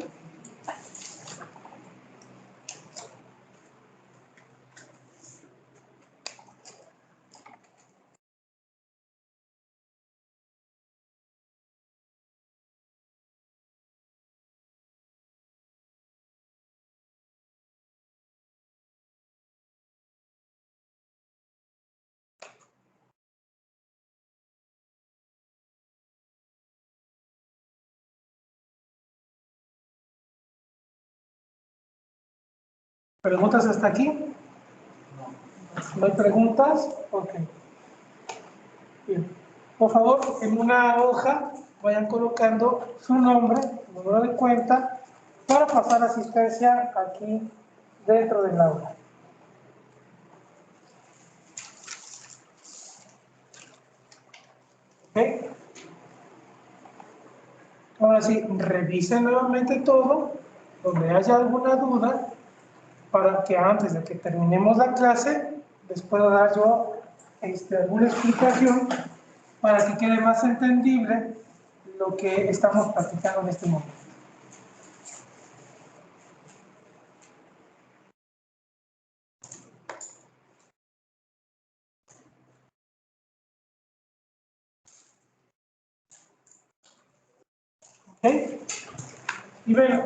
¿Preguntas hasta aquí? ¿No hay preguntas? Ok. Bien. Por favor, en una hoja vayan colocando su nombre, su número de cuenta, para pasar asistencia aquí dentro del aula. ¿Ok? Ahora sí, revisen nuevamente todo, donde haya alguna duda, para que antes de que terminemos la clase, les pueda dar yo alguna explicación para que quede más entendible lo que estamos platicando en este momento. ¿Ok? Y ven,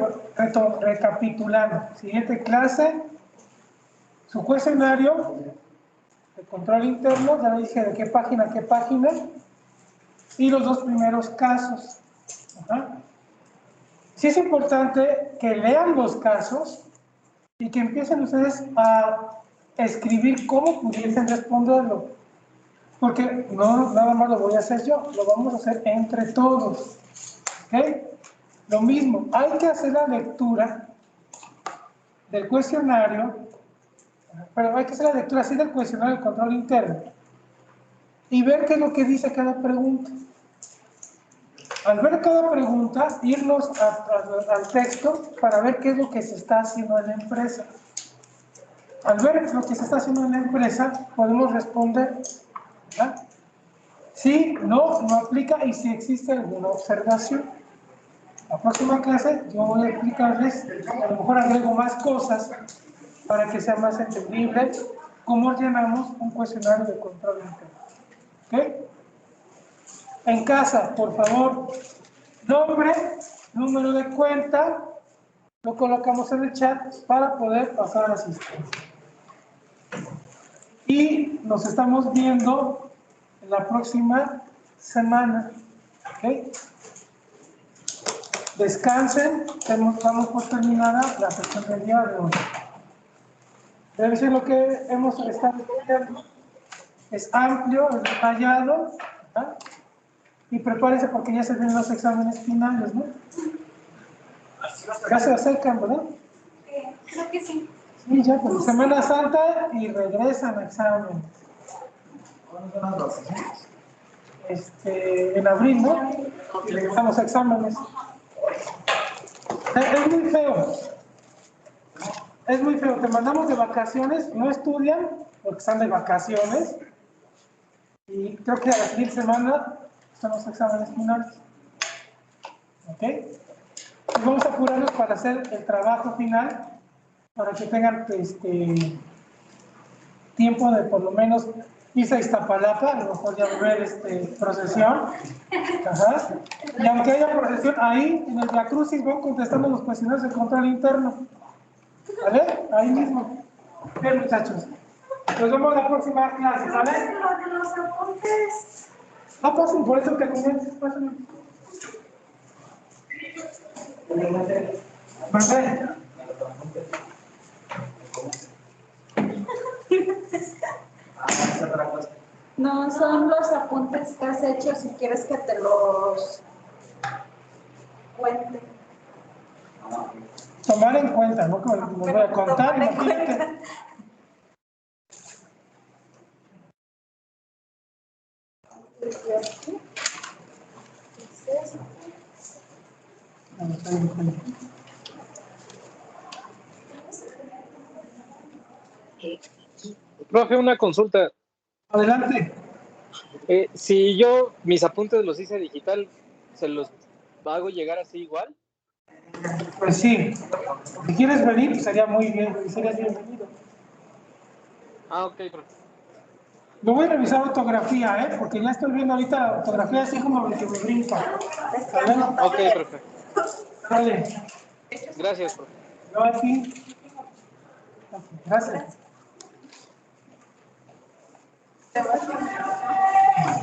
recapitulando. Siguiente clase, su cuestionario de control interno, ya le dije de qué página a qué página, y los dos primeros casos. Ajá. Sí es importante que lean los casos y que empiecen ustedes a escribir cómo pudiesen responderlo. Porque no nada más lo voy a hacer yo, lo vamos a hacer entre todos. ¿Ok? Lo mismo, hay que hacer la lectura del cuestionario, pero hay que hacer la lectura así del cuestionario del control interno y ver qué es lo que dice cada pregunta. Al ver cada pregunta, irnos al texto para ver qué es lo que se está haciendo en la empresa. Al ver lo que se está haciendo en la empresa, podemos responder, ¿verdad? Sí, no aplica y si existe alguna observación. La próxima clase yo voy a explicarles, a lo mejor agrego más cosas para que sea más entendible cómo llenamos un cuestionario de control interno. ¿Ok? En casa, por favor, nombre, número de cuenta, lo colocamos en el chat para poder pasar a la asistencia. Y nos estamos viendo en la próxima semana. ¿Ok? Descansen, damos por terminada la sesión del día de hoy. Debe ser lo que hemos estado viendo. Es amplio, es detallado, ¿verdad? Y prepárese porque ya se vienen los exámenes finales, ¿no? Ya se acercan, ¿verdad? Creo que sí. Sí, ya, pues Semana Santa y regresan a exámenes. En abril, ¿no? Y regresamos a exámenes. Es muy feo. Es muy feo. Te mandamos de vacaciones, no estudian porque están de vacaciones. Y creo que a la siguiente semana son los exámenes finales. ¿Ok? Y vamos a apurarnos para hacer el trabajo final, para que tengan tiempo de por lo menos irse a Iztapalapa, a lo mejor ya ver procesión. Ajá. Y aunque haya procesión, ahí en el Via Crucis van contestando los cuestionarios de control interno. ¿Vale? Ahí mismo. Bien, muchachos. Nos vemos la próxima clase, ¿vale? Lo de los apuntes. Ah, pasen, por eso que comentes, pasen. ¿Mandé? No, son los apuntes que has hecho si quieres que te los cuente. Tomar en cuenta, ¿no? Como les voy a contar, Tomar en imagínate. cuenta. Profe, una consulta. Adelante. Si yo mis apuntes los hice digital, ¿se los hago llegar así igual? Pues sí, si quieres venir, pues sería muy bien, serías bienvenido. Ah, ok, profe. Lo voy a revisar ortografía, porque ya estoy viendo ahorita la ortografía así como que me brinca. ¿Vale? Ok, profe. Vale. Gracias, profe. Yo aquí. Gracias. Te vas a